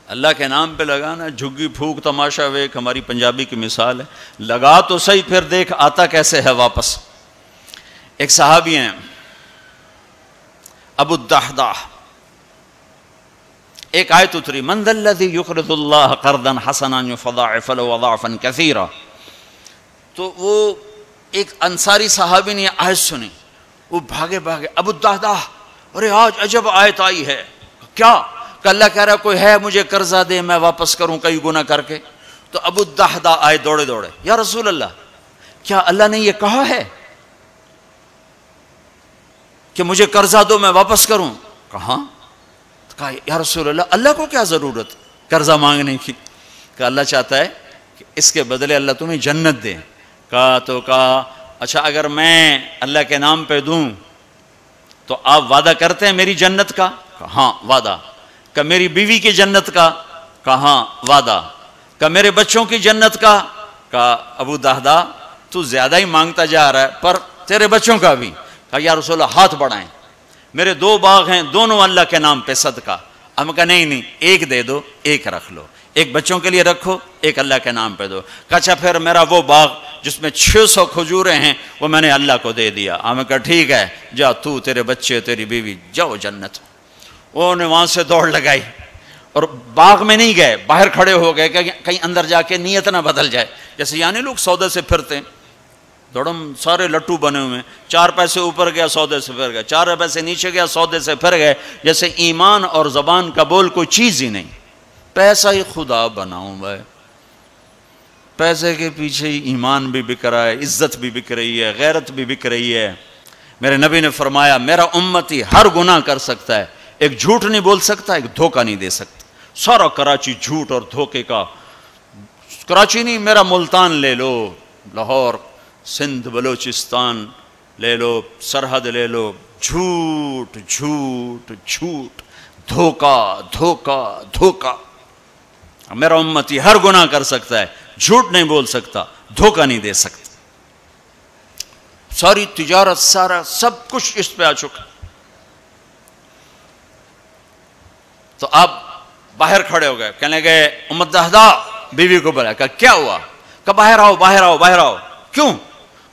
اللہ کے نام پہ لگانا، جھگی پھوک تماشا ویک ہماری پنجابی کی مثال ہے، لگا تو صحیح پھر دیکھ آتا کیسے ہے واپس۔ ایک صحابی ہیں ابو الدحداح، ایک آیت اتری من ذا الذی یقرض اللہ قرضا حسنا یضاعف له اضعافا کثیرا، تو وہ ایک انصاری صحابی نے یہ آیت سنی، وہ بھاگے ابو الدحداح ارے آج عجب آیت آئی ہے، کیا کہ اللہ کہہ رہا کوئی ہے مجھے قرضہ دے میں واپس کروں کئی گناہ کر کے، تو ابو الدحداح آئے دوڑے یا رسول اللہ کیا اللہ نے یہ کہا ہے کہ مجھے قرضہ دو میں واپس کروں؟ کہاں؟ کہا یا رسول اللہ اللہ کو کیا ضرورت قرضہ مانگنے کی، کہ اللہ چاہتا ہے کہ اس کے بدلے اللہ تمہیں جنت دے۔ کہا اچھا اگر میں اللہ کے نام پہ دوں تو آپ وعدہ کرتے ہیں میری جنت کا؟ کہا ہاں وعدہ۔ کہ میری بیوی کی جنت کا؟ کہا ہاں وعدہ۔ کہ میرے بچوں کی جنت کا؟ کہا ابو الدحداح تو زیادہ ہی مانگتا جا رہا ہے، پر تیرے بچوں کا بھی؟ کہا یا رسول اللہ ہاتھ بڑھائیں، میرے 2 باغ ہیں دونوں اللہ کے نام پہ صدقہ۔ ہم کہا نہیں ایک دے دو، ایک رکھ لو، ایک بچوں کے لیے رکھو، ایک اللہ کے نام پہ دو۔ کہا اچھا پھر میرا وہ باغ جس میں 600 کھجوریں ہیں وہ میں نے اللہ کو دے دیا۔ ہم کہا ٹھیک ہے جا تو تیرے بچے تیری بیوی جاؤ جنت۔ انہوں نے وہاں سے دوڑ لگائی اور باغ میں نہیں گئے، باہر کھڑے ہو گئے کہ کہیں اندر جا کے نیت نہ بدل جائے، جیسے یعنی لوگ سودے سے پھرتے ہیں، دوڑم سارے لٹو بنے ہوئے ہیں، 4 پیسے اوپر گیا سودے سے پھر گئے، 4 پیسے نیچے گیا سودے سے پھر گئے، جیسے ایمان اور زبان کا بول کوئی چیز ہی نہیں، پیسہ ہی خدا بناؤں بھائی، پیسے کے پیچھے ہی ایمان بھی بک رہا ہے، عزت بھی بک رہی ہے، غیرت بھی بک رہی ہے۔ میرے نبی نے فرمایا میرا امتی ہر گناہ کر سکتا ہے، ایک جھوٹ نہیں بول سکتا، ایک دھوکہ نہیں دے سکتا۔ سارا کراچی جھوٹ اور دھوکے کا، کراچی نہیں میرا ملتان لے لو، لاہور، سندھ، بلوچستان لے لو، سرحد لے لو، جھوٹ جھوٹ جھوٹ، دھوکہ دھوکہ دھوکہ۔ میرا امتی ہر گناہ کر سکتا ہے، جھوٹ نہیں بول سکتا، دھوکہ نہیں دے سکتا۔ ساری تجارت سارا سب کچھ اس پہ آ چکا۔ تو آپ باہر کھڑے ہو گئے، کہنے گئے ام الدحداح بیوی کو بلایا، کہا کیا ہوا؟ کہا باہر آؤ باہر آؤ باہر آؤ۔ کیوں؟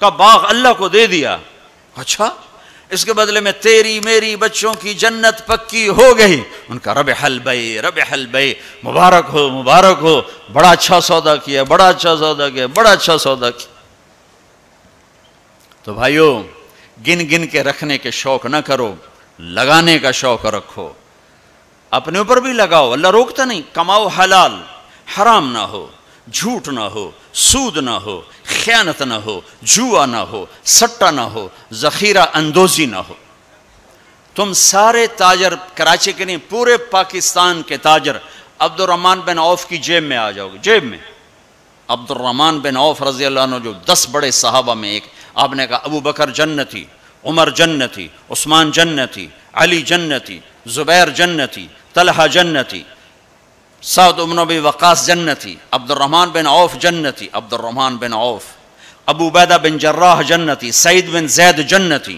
کہا باغ اللہ کو دے دیا۔ اچھا اس کے بدلے میں تیری میری بچوں کی جنت پکی ہو گئی۔ ان کا ربح البیع ربح البیع، مبارک ہو مبارک ہو، بڑا اچھا سودا کیا بڑا اچھا سودا کیا بڑا اچھا سودا کیا۔ تو بھائیو گن گن کے رکھنے کے شوق نہ کرو، لگانے کا شوق رکھو، اپنے اوپر بھی لگاؤ، اللہ روکتا نہیں۔ کماؤ حلال، حرام نہ ہو، جھوٹ نہ ہو، سود نہ ہو، خیانت نہ ہو، جوا نہ ہو، سٹا نہ ہو، ذخیرہ اندوزی نہ ہو۔ تم سارے تاجر، کراچی کے نہیں پورے پاکستان کے تاجر عبد الرحمن بن عوف کی جیب میں آ جاؤ گے، جیب میں۔ عبد الرحمن بن عوف رضی اللہ عنہ جو 10 بڑے صحابہ میں ایک، آپ نے کہا ابو بکر جنتی، عمر جنتی، عثمان جنتی، علی جنتی، زبیر جنتی، طلحہ جنتی، سعد بن ابی وقاص جنتی، عبد الرحمن بن عوف جنتی، عبد الرحمن بن عوف، ابو عبیدہ بن جراح جنتی، سعید بن زید جنتی۔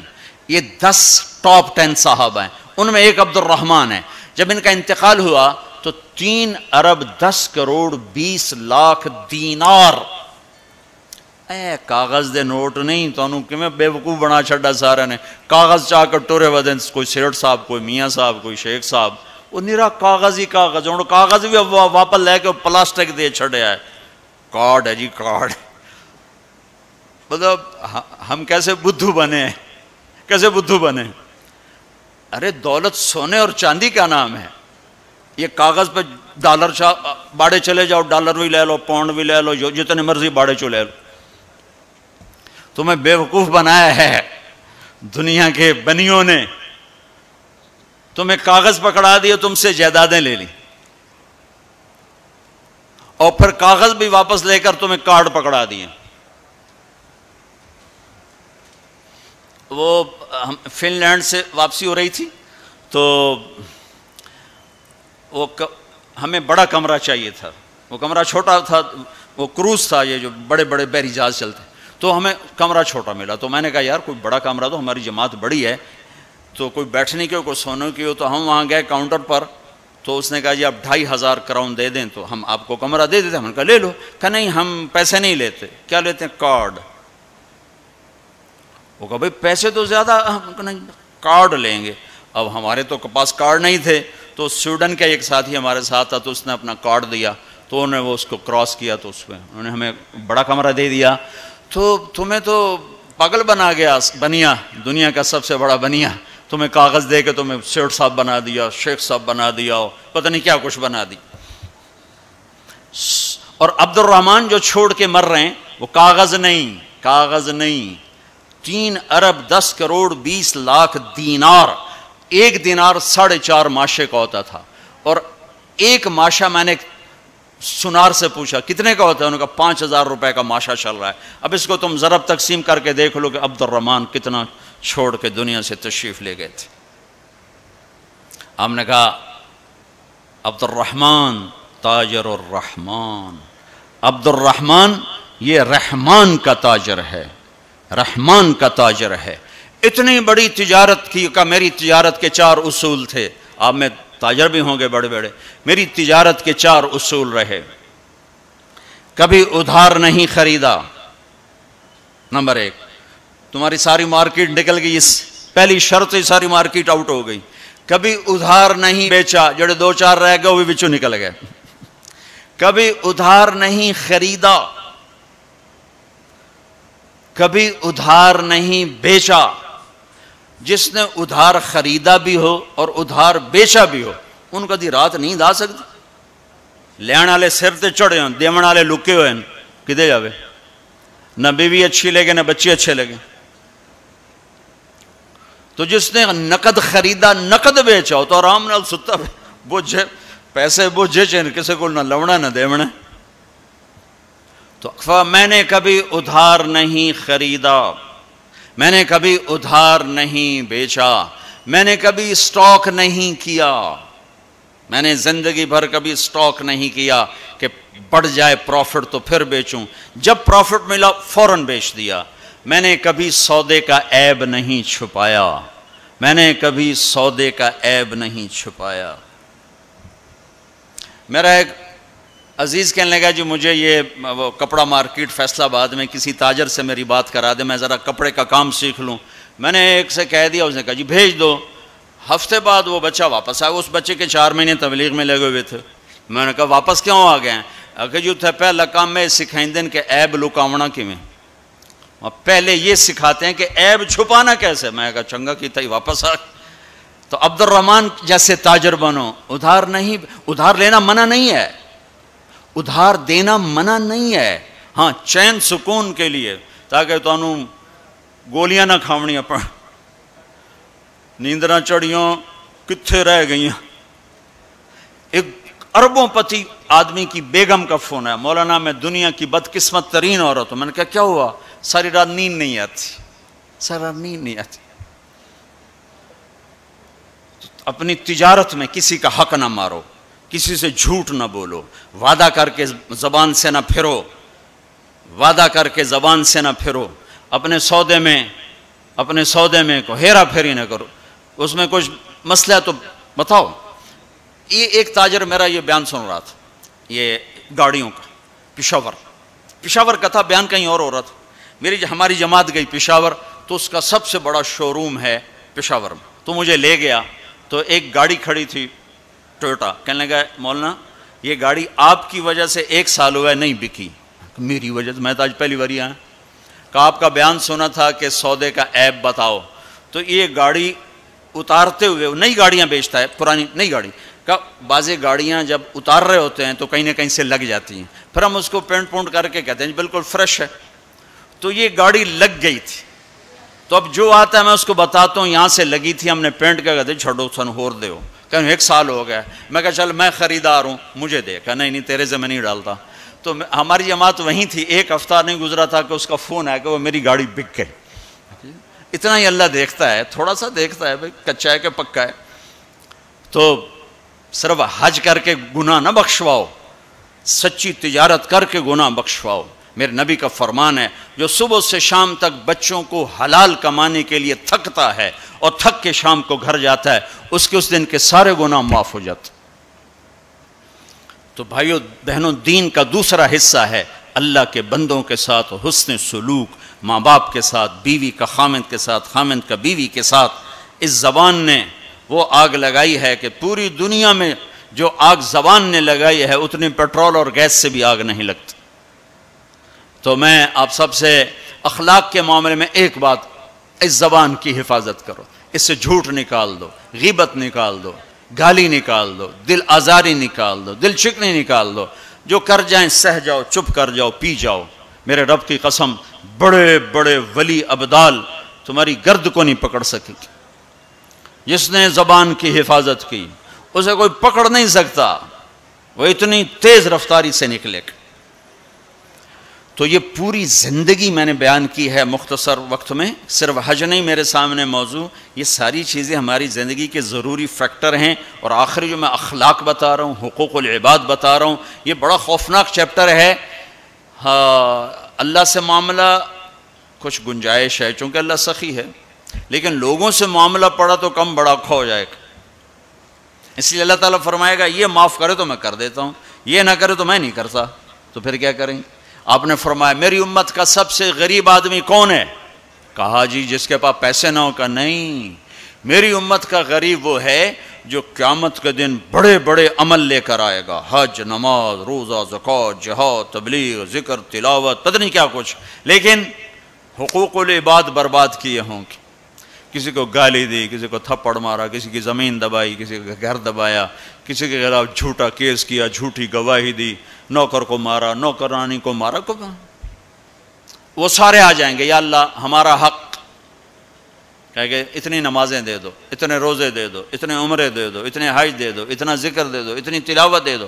یہ 10 ٹاپ 10 صحابہ ہیں، ان میں ایک عبد الرحمن ہے۔ جب ان کا انتقال ہوا تو 3 ارب 10 کروڑ 20 لاکھ دینار، کاغذ دے نوٹ نہیں، تو انہوں کہ میں بے وقوف بنا چھڑا سارے نے، کاغذ چاہ کر ٹورے ودن، کوئی سیٹ صاحب، کوئی میاں صاحب، کوئی شیخ صاحب، وہ نیرا کاغذ ہی کاغذ، انہوں کاغذ بھی واپس لے کے پلاسٹک دے چھڑے آئے، کارڈ ہے جی کارڈ۔ مطلب ہم کیسے بدھو بنے ہیں، کیسے بدھو بنے؟ ارے دولت سونے اور چاندی کا نام ہے، یہ کاغذ پہ ڈالر باڑے چلے جاؤ، ڈالر بھی لے لو، پاؤنڈ بھی لے لو، جو جتنے مرضی باڑے چو لے لو۔ تمہیں بے وقوف بنایا ہے دنیا کے بنیوں نے، تمہیں کاغذ پکڑا دیے، تم سے جائیدادیں لے لی، اور پھر کاغذ بھی واپس لے کر تمہیں کارڈ پکڑا دیے۔ وہ فن لینڈ سے واپسی ہو رہی تھی تو وہ ہمیں بڑا کمرہ چاہیے تھا، وہ کمرہ چھوٹا تھا، وہ کروز تھا، یہ جو بڑے بڑے بحری جہاز چلتے، تو ہمیں کمرہ چھوٹا ملا۔ تو میں نے کہا یار کوئی بڑا کمرہ، تو ہماری جماعت بڑی ہے تو کوئی بیٹھنے کی ہو کوئی سونے کی ہو، تو ہم وہاں گئے کاؤنٹر پر، تو اس نے کہا جی آپ 2500 کراؤن دے دیں تو ہم آپ کو کمرہ دے دیتے. ہم نے کہا لے لو. کہا نہیں ہم پیسے نہیں لیتے. کیا لیتے ہیں؟ کارڈ. وہ کہا بھئی پیسے تو زیادہ. ہم کہا نہیں کارڈ لیں گے. اب ہمارے تو پاس کارڈ نہیں تھے، تو سویڈن کا ایک ساتھی ہمارے ساتھ تھا، تو اس نے اپنا کارڈ دیا، تو انہوں نے وہ اس کو کراس کیا، تو اس میں انہوں نے ہمیں بڑا کمرہ دے دیا. تو تمہیں تو پاگل بنیا دنیا کا سب سے بڑا بنیا، تمہیں کاغذ دے کے تمہیں سیٹ صاحب بنا دیا، شیخ صاحب بنا دیا، پتہ نہیں کیا کچھ بنا دی. اور عبد الرحمن جو چھوڑ کے مر رہے ہیں وہ کاغذ نہیں 3 ارب 10 کروڑ 20 لاکھ دینار. ایک دینار 4.5 ماشے کا ہوتا تھا. اور ایک ماشا میں نے سنار سے پوچھا کتنے کا ہوتا ہے؟ انہوں نے کہا 5000 روپے کا ماشا چل رہا ہے. اب اس کو تم ضرب تقسیم کر کے دیکھ لو کہ عبد الرحمن کتنا چھوڑ کے دنیا سے تشریف لے گئے تھے. ہم نے کہا عبد الرحمن تاجر الرحمن. عبد الرحمن یہ رحمان کا تاجر ہے، رحمان کا تاجر ہے. اتنی بڑی تجارت کی کہ میری تجارت کے 4 اصول تھے. آپ میں تاجر بھی ہوں گے بڑے بڑے. میری تجارت کے 4 اصول رہے. کبھی ادھار نہیں خریدا. نمبر 1. تمہاری ساری مارکیٹ نکل گئی، اس پہلی شرط ہی ساری مارکیٹ آؤٹ ہو گئی. کبھی ادھار نہیں بیچا، جڑے 2-4 رہ گئے وہ بھی بچوں نکل گئے. کبھی ادھار نہیں خریدا، کبھی ادھار نہیں بیچا. جس نے ادھار خریدا بھی ہو اور ادھار بیچا بھی ہو، ان کو دی رات نیند آ سکتی. لین والے سر تے چڑھے ہوں، دیون والے لکے ہوئے ہیں، کدے جاوے؟ نہ بیوی اچھی لگے نہ بچے اچھے لگے. تو جس نے نقد خریدا نقد بیچا ہو تو آرام نال ستا بوجھے پیسے بوجھے چین کسے کو نہ لونا نہ دیونا. تو میں نے کبھی ادھار نہیں خریدا، میں نے کبھی ادھار نہیں بیچا، میں نے کبھی سٹاک نہیں کیا. میں نے زندگی بھر کبھی سٹاک نہیں کیا کہ بڑھ جائے پروفٹ تو پھر بیچوں، جب پروفٹ ملا فوراً بیچ دیا. میں نے کبھی سودے کا عیب نہیں چھپایا، میں نے کبھی سودے کا عیب نہیں چھپایا. میرا ایک عزیز کہنے لگا جی مجھے یہ کپڑا مارکیٹ فیصل آباد میں کسی تاجر سے میری بات کرا دے، میں ذرا کپڑے کا کام سیکھ لوں. میں نے ایک سے کہہ دیا، اس نے کہا جی بھیج دو. ہفتے بعد وہ بچہ واپس آیا. اس بچے کے 4 مہینے تبلیغ میں لگے ہوئے تھے. میں نے کہا واپس کیوں آ گئے ہیں؟ کہ جو تھا پہلا کام میں سکھائیں دن کہ عیب لکاونا کی میں پہلے یہ سکھاتے ہیں کہ عیب چھپانا کیسے. میں کہا چنگا کیتا ہی واپس آ. تو عبد الرحمن جیسے تاجر بنو. ادھار نہیں، ادھار لینا منع نہیں ہے، ادھار دینا منع نہیں ہے. ہاں چین سکون کے لیے، تاکہ تو انہوں گولیاں نہ کھاونیاں پڑ. نیندرہ چڑیوں کتھے رہ گئیں. ایک اربوں پتی آدمی کی بیگم کا فون ہے، مولانا میں دنیا کی بدقسمت ترین عورت ہوں. میں نے کہا کیا ہوا؟ ساری رات نیند نہیں آتی، ساری رات نیند نہیں آتی. اپنی تجارت میں کسی کا حق نہ مارو، کسی سے جھوٹ نہ بولو، وعدہ کر کے زبان سے نہ پھرو، وعدہ کر کے زبان سے نہ پھرو. اپنے سودے میں کو ہیرا پھیری نہ کرو. اس میں کچھ مسئلہ ہے تو بتاؤ. یہ ایک تاجر میرا یہ بیان سن رہا تھا، یہ گاڑیوں کا، پشاور کا تھا، بیان کہیں اور ہو رہا تھا. ہماری جماعت گئی پشاور، تو اس کا سب سے بڑا شو روم ہے پشاور میں. تو مجھے لے گیا، تو ایک گاڑی کھڑی تھی ٹویوٹا. کہنے لگا مولانا یہ گاڑی آپ کی وجہ سے 1 سال ہوا ہے نہیں بکی. میری وجہ سے؟ میں تو آج پہلی بار آیا. کہ آپ کا بیان سنا تھا کہ سودے کا عیب بتاؤ. تو یہ گاڑی اتارتے ہوئے، نئی گاڑیاں بیچتا ہے، پرانی نئی گاڑی کا. بعض گاڑیاں جب اتار رہے ہوتے ہیں تو کہیں نہ کہیں سے لگ جاتی ہیں، پھر ہم اس کو پینٹ پونٹ کر کے کہتے ہیں بالکل فریش ہے. تو یہ گاڑی لگ گئی تھی. تو اب جو آتا ہے میں اس کو بتاتا ہوں یہاں سے لگی تھی، ہم نے پینٹ کیا، کہتے چھوڑو سن ہور دے ہو. کہ 1 سال ہو گیا. میں کہا چل میں خریدار ہوں مجھے دے. کہا نہیں تیرے سے میں نہیں ڈالتا. تو ہماری جماعت وہیں تھی. 1 ہفتہ نہیں گزرا تھا کہ اس کا فون آیا کہ وہ میری گاڑی بک گئی. اتنا ہی اللہ دیکھتا ہے، تھوڑا سا دیکھتا ہے بھائی کچا ہے کہ پکا ہے. تو صرف حج کر کے گناہ نہ بخشواؤ، سچی تجارت کر کے گناہ بخشواؤ. میرے نبی کا فرمان ہے، جو صبح سے شام تک بچوں کو حلال کمانے کے لیے تھکتا ہے اور تھک کے شام کو گھر جاتا ہے، اس کے اس دن کے سارے گناہ معاف ہو جاتے۔ تو بھائیو بہنوں، دین کا دوسرا حصہ ہے اللہ کے بندوں کے ساتھ حسن سلوک، ماں باپ کے ساتھ، بیوی کا خامند کے ساتھ، خامند کا بیوی کے ساتھ۔ اس زبان نے وہ آگ لگائی ہے کہ پوری دنیا میں جو آگ زبان نے لگائی ہے اتنی پیٹرول اور گیس سے بھی آگ نہیں لگتی۔ تو میں آپ سب سے اخلاق کے معاملے میں ایک بات، اس زبان کی حفاظت کرو، اس سے جھوٹ نکال دو، غیبت نکال دو، گالی نکال دو، دل آزاری نکال دو، دل شکنی نکال دو۔ جو کر جائیں سہ جاؤ، چپ کر جاؤ، پی جاؤ۔ میرے رب کی قسم، بڑے بڑے ولی ابدال تمہاری گرد کو نہیں پکڑ سکے گی۔ جس نے زبان کی حفاظت کی اسے کوئی پکڑ نہیں سکتا، وہ اتنی تیز رفتاری سے نکلے گا۔ تو یہ پوری زندگی میں نے بیان کی ہے مختصر وقت میں، صرف حج نہیں میرے سامنے موضوع، یہ ساری چیزیں ہماری زندگی کے ضروری فیکٹر ہیں۔ اور آخری جو میں اخلاق بتا رہا ہوں، حقوق العباد بتا رہا ہوں، یہ بڑا خوفناک چیپٹر ہے۔ اللہ سے معاملہ کچھ گنجائش ہے چونکہ اللہ سخی ہے، لیکن لوگوں سے معاملہ پڑا تو کم بڑا کھو جائے گا۔ اس لیے اللہ تعالیٰ فرمائے گا یہ معاف کرے تو میں کر دیتا ہوں، یہ نہ کرے تو میں نہیں کرتا، تو پھر کیا کریں گے؟ آپ نے فرمایا میری امت کا سب سے غریب آدمی کون ہے؟ کہا جی جس کے پاس پیسے نہ ہو۔ کا نہیں، میری امت کا غریب وہ ہے جو قیامت کے دن بڑے بڑے عمل لے کر آئے گا، حج، نماز، روزہ، زکوٰۃ، جہاد، تبلیغ، ذکر، تلاوت، پتہ نہیں کیا کچھ، لیکن حقوق العباد برباد کیے ہوں گے۔ کسی کو گالی دی، کسی کو تھپڑ مارا، کسی کی زمین دبائی، کسی کا گھر دبایا، کسی کے خلاف جھوٹا کیس کیا، جھوٹی گواہی دی، نوکر کو مارا، نوکرانی کو مارا، وہ سارے آ جائیں گے، یا اللہ ہمارا حق، کہے گے اتنی نمازیں دے دو، اتنے روزے دے دو، اتنے عمرے دے دو، اتنے حج دے دو، اتنا ذکر دے دو، اتنی تلاوت دے دو۔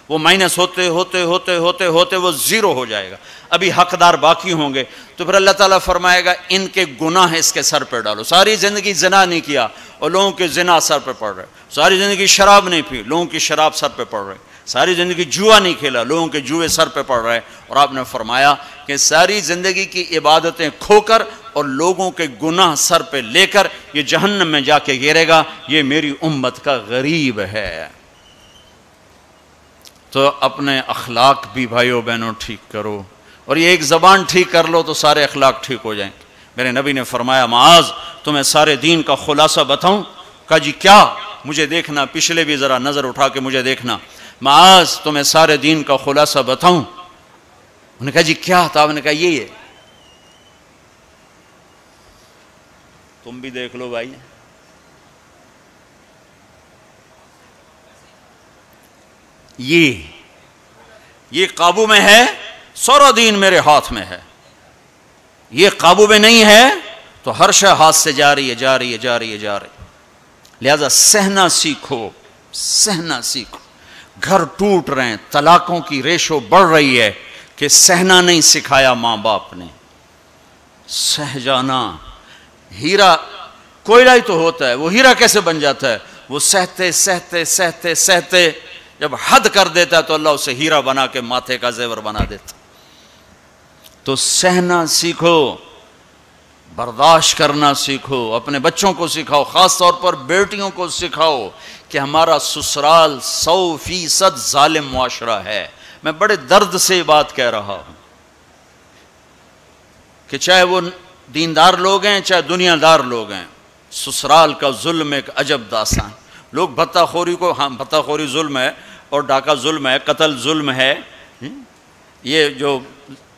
وہ مائنس ہوتے ہوتے ہوتے ہوتے ہوتے وہ زیرو ہو جائے گا، ابھی حقدار باقی ہوں گے۔ تو پھر اللہ تعالیٰ فرمائے گا ان کے گناہ اس کے سر پہ ڈالو۔ ساری زندگی زنا نہیں کیا اور لوگوں کے زنا سر پہ پڑ رہے، ساری زندگی شراب نہیں پی، لوگوں کی شراب سر پہ پڑ رہے، ساری زندگی جوا نہیں کھیلا، لوگوں کے جوئے سر پہ پڑ رہے۔ اور آپ نے فرمایا کہ ساری زندگی کی عبادتیں کھو کر اور لوگوں کے گناہ سر پہ لے کر یہ جہنم میں جا کے گرے گا، یہ میری امت کا غریب ہے۔ تو اپنے اخلاق بھی بھائیو بہنوں ٹھیک کرو، اور یہ ایک زبان ٹھیک کر لو تو سارے اخلاق ٹھیک ہو جائیں۔ میرے نبی نے فرمایا معاذ تمہیں سارے دین کا خلاصہ بتاؤں؟ کہا جی کیا؟ مجھے دیکھنا، پچھلے بھی ذرا نظر اٹھا کے مجھے دیکھنا۔ معاذ تمہیں سارے دین کا خلاصہ بتاؤں؟ انہوں نے کہا جی کیا؟ تھا آپ نے کہا یہ ہے، تم بھی دیکھ لو بھائی، یہ قابو میں ہے، سارا دین میرے ہاتھ میں ہے۔ یہ قابو میں نہیں ہے تو ہر شے ہاتھ سے جا رہی ہے، جا رہی ہے، جا رہی ہے، جا رہی ہے۔ لہذا سہنا سیکھو، سہنا سیکھو۔ گھر ٹوٹ رہے ہیں، طلاقوں کی ریشو بڑھ رہی ہے کہ سہنا نہیں سکھایا ماں باپ نے۔ سہ جانا، ہیرا کوئلہ ہی تو ہوتا ہے، وہ ہیرا کیسے بن جاتا ہے؟ وہ سہتے سہتے سہتے سہتے جب حد کر دیتا ہے تو اللہ اسے ہیرا بنا کے ماتھے کا زیور بنا دیتا۔ تو سہنا سیکھو، برداشت کرنا سیکھو، اپنے بچوں کو سکھاؤ، خاص طور پر بیٹیوں کو سکھاؤ کہ ہمارا سسرال 100% ظالم معاشرہ ہے۔ میں بڑے درد سے یہ بات کہہ رہا ہوں کہ چاہے وہ دیندار لوگ ہیں چاہے دنیا دار لوگ ہیں، سسرال کا ظلم ایک عجب داستان۔ لوگ بھتہ خوری کو، ہاں بھتہ خوری ظلم ہے اور ڈاکہ ظلم ہے، قتل ظلم ہے، یہ جو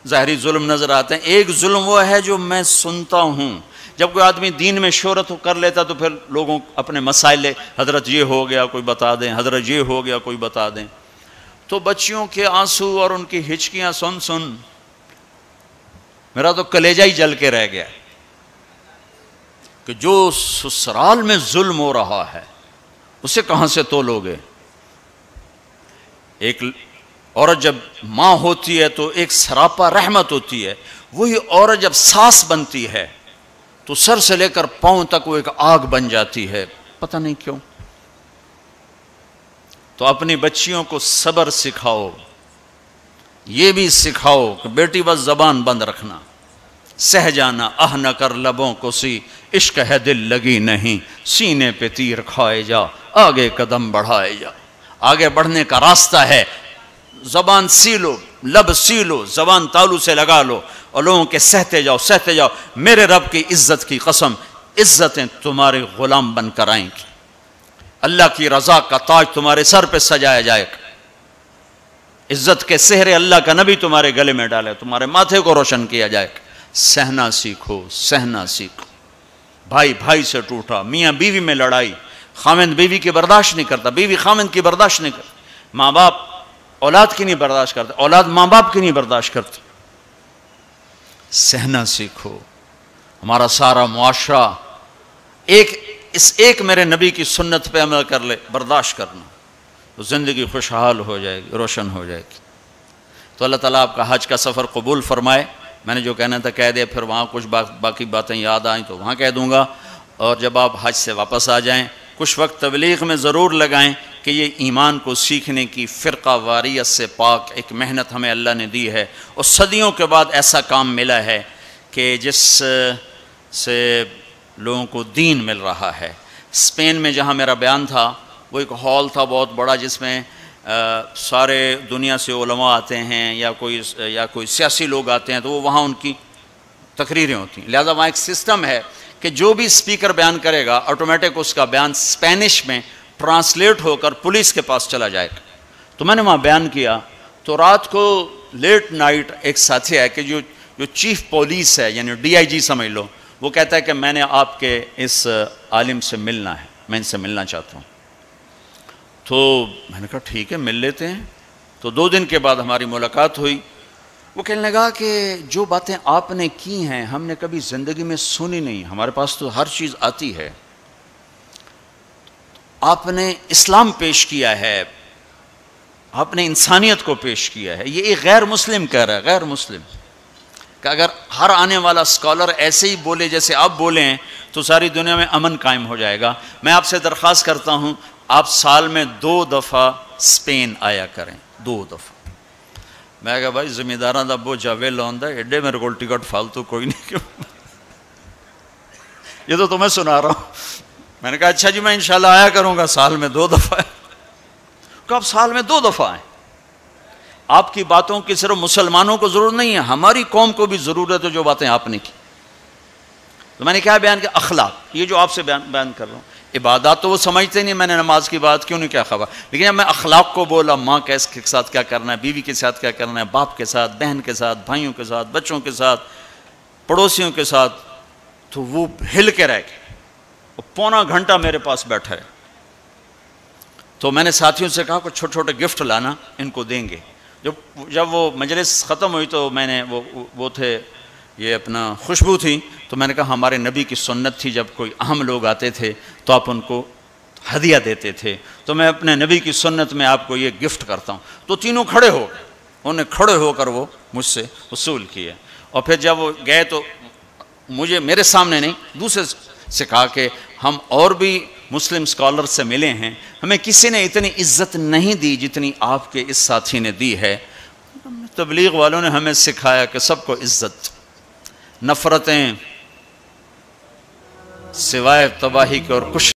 ظاہری ظلم نظر آتے ہیں۔ ایک ظلم وہ ہے جو میں سنتا ہوں، جب کوئی آدمی دین میں شہرت کر لیتا تو پھر لوگوں اپنے مسائل، حضرت یہ ہو گیا کوئی بتا دیں، حضرت یہ ہو گیا کوئی بتا دیں۔ تو بچیوں کے آنسو اور ان کی ہچکیاں سن سن میرا تو کلیجہ ہی جل کے رہ گیا کہ جو سسرال میں ظلم ہو رہا ہے اسے کہاں سے تولوگے؟ ایک عورت جب ماں ہوتی ہے تو ایک سراپا رحمت ہوتی ہے، وہی عورت جب ساس بنتی ہے تو سر سے لے کر پاؤں تک وہ ایک آگ بن جاتی ہے، پتہ نہیں کیوں۔ تو اپنی بچیوں کو صبر سکھاؤ، یہ بھی سکھاؤ کہ بیٹی بس زبان بند رکھنا، سہ جانا آہ نہ کر لبوں کو سی، عشق ہے دل لگی نہیں، سینے پہ تیر کھائے جا، آگے قدم بڑھائے جا۔ آگے بڑھنے کا راستہ ہے، زبان سی لو، لب سی لو، زبان تالو سے لگا لو اور لوگوں کے سہتے جاؤ سہتے جاؤ۔ میرے رب کی عزت کی قسم، عزتیں تمہارے غلام بن کر آئیں گی، اللہ کی رضا کا تاج تمہارے سر پہ سجایا جائے گا، عزت کے سہرے اللہ کا نبی تمہارے گلے میں ڈالے، تمہارے ماتھے کو روشن کیا جائے گا۔ سہنا سیکھو، سہنا سیکھو۔ بھائی بھائی سے ٹوٹا، میاں بیوی میں لڑائی، خاوند بیوی کی برداشت نہیں کرتا، بیوی خاوند کی برداشت نہیں کرتا، ماں باپ اولاد کی نہیں برداشت کرتے، اولاد ماں باپ کی نہیں برداشت کرتے۔ سہنا سیکھو۔ ہمارا سارا معاشرہ ایک میرے نبی کی سنت پہ عمل کر لے، برداشت کرنا، تو زندگی خوشحال ہو جائے گی، روشن ہو جائے گی۔ تو اللہ تعالیٰ آپ کا حج کا سفر قبول فرمائے۔ میں نے جو کہنا تھا کہہ دیا، پھر وہاں کچھ باقی باتیں یاد آئیں تو وہاں کہہ دوں گا، اور جب آپ حج سے واپس آ جائیں کچھ وقت تبلیغ میں ضرور لگائیں کہ یہ ایمان کو سیکھنے کی فرقہ واریت سے پاک ایک محنت ہمیں اللہ نے دی ہے، اور صدیوں کے بعد ایسا کام ملا ہے کہ جس سے لوگوں کو دین مل رہا ہے۔ اسپین میں جہاں میرا بیان تھا وہ ایک ہال تھا بہت بڑا، جس میں سارے دنیا سے علماء آتے ہیں یا کوئی سیاسی لوگ آتے ہیں، تو وہ وہاں ان کی تقریریں ہوتی ہیں، لہذا وہاں ایک سسٹم ہے کہ جو بھی اسپیکر بیان کرے گا آٹومیٹک اس کا بیان اسپینش میں ٹرانسلیٹ ہو کر پولیس کے پاس چلا جائے گا۔ تو میں نے وہاں بیان کیا، تو رات کو لیٹ نائٹ ایک ساتھی ہے کہ جو چیف پولیس ہے، یعنی ڈی آئی جی سمجھ لو، وہ کہتا ہے کہ میں نے آپ کے اس عالم سے ملنا ہے، میں ان سے ملنا چاہتا ہوں۔ تو میں نے کہا ٹھیک ہے مل لیتے ہیں۔ تو 2 دن کے بعد ہماری ملاقات ہوئی۔ وہ کہنے لگا کہ جو باتیں آپ نے کی ہیں ہم نے کبھی زندگی میں سنی نہیں، ہمارے پاس تو ہر چیز آتی ہے، آپ نے اسلام پیش کیا ہے، آپ نے انسانیت کو پیش کیا ہے۔ یہ ایک غیر مسلم کہہ رہا ہے، غیر مسلم، کہ اگر ہر آنے والا اسکالر ایسے ہی بولے جیسے آپ بولے ہیں تو ساری دنیا میں امن قائم ہو جائے گا۔ میں آپ سے درخواست کرتا ہوں آپ سال میں 2 دفعہ اسپین آیا کریں، 2 دفعہ۔ میں کہا بھائی ذمہ داراں دا بوجھا ویلا ہوندا ہے، ایڈے میرے کول ٹکٹ فالتو کوئی نہیں، کیوں یہ تو تمہیں سنا رہا ہوں۔ میں نے کہا اچھا جی میں انشاءاللہ آیا کروں گا، سال میں 2 دفعہ۔ کہ آپ سال میں 2 دفعہ آئیں۔ آپ کی باتوں کی صرف مسلمانوں کو ضرورت نہیں ہے، ہماری قوم کو بھی ضرورت ہے جو باتیں آپ نے کی۔ تو میں نے کیا بیان کیا؟ اخلاق، یہ جو آپ سے بیان کر رہا ہوں۔ عبادات تو وہ سمجھتے نہیں، میں نے نماز کی بات کیوں نہیں کیا خبر، لیکن جب میں اخلاق کو بولا، ماں کے ساتھ کیا کرنا ہے، بیوی کے ساتھ کیا کرنا ہے، باپ کے ساتھ، بہن کے ساتھ، بھائیوں کے ساتھ، بچوں کے ساتھ، پڑوسیوں کے ساتھ، تو وہ ہل کے رہ گئے۔ وہ پونا گھنٹہ میرے پاس بیٹھا ہے۔ تو میں نے ساتھیوں سے کہا کہ چھوٹے چھوٹے گفٹ لانا، ان کو دیں گے۔ جب وہ مجلس ختم ہوئی تو میں نے وہ تھے یہ اپنا خوشبو تھی، تو میں نے کہا ہمارے نبی کی سنت تھی جب کوئی اہم لوگ آتے تھے تو آپ ان کو ہدیہ دیتے تھے، تو میں اپنے نبی کی سنت میں آپ کو یہ گفٹ کرتا ہوں۔ تو تینوں کھڑے ہو گئے، انہوں نے کھڑے ہو کر وہ مجھ سے وصول کیے، اور پھر جب وہ گئے تو میرے سامنے نہیں، دوسرے سے کہا کہ ہم اور بھی مسلم اسکالر سے ملے ہیں، ہمیں کسی نے اتنی عزت نہیں دی جتنی آپ کے اس ساتھی نے دی ہے۔ تبلیغ والوں نے ہمیں سکھایا کہ سب کو عزت، نفرتیں سوائے تباہی کے اور کچھ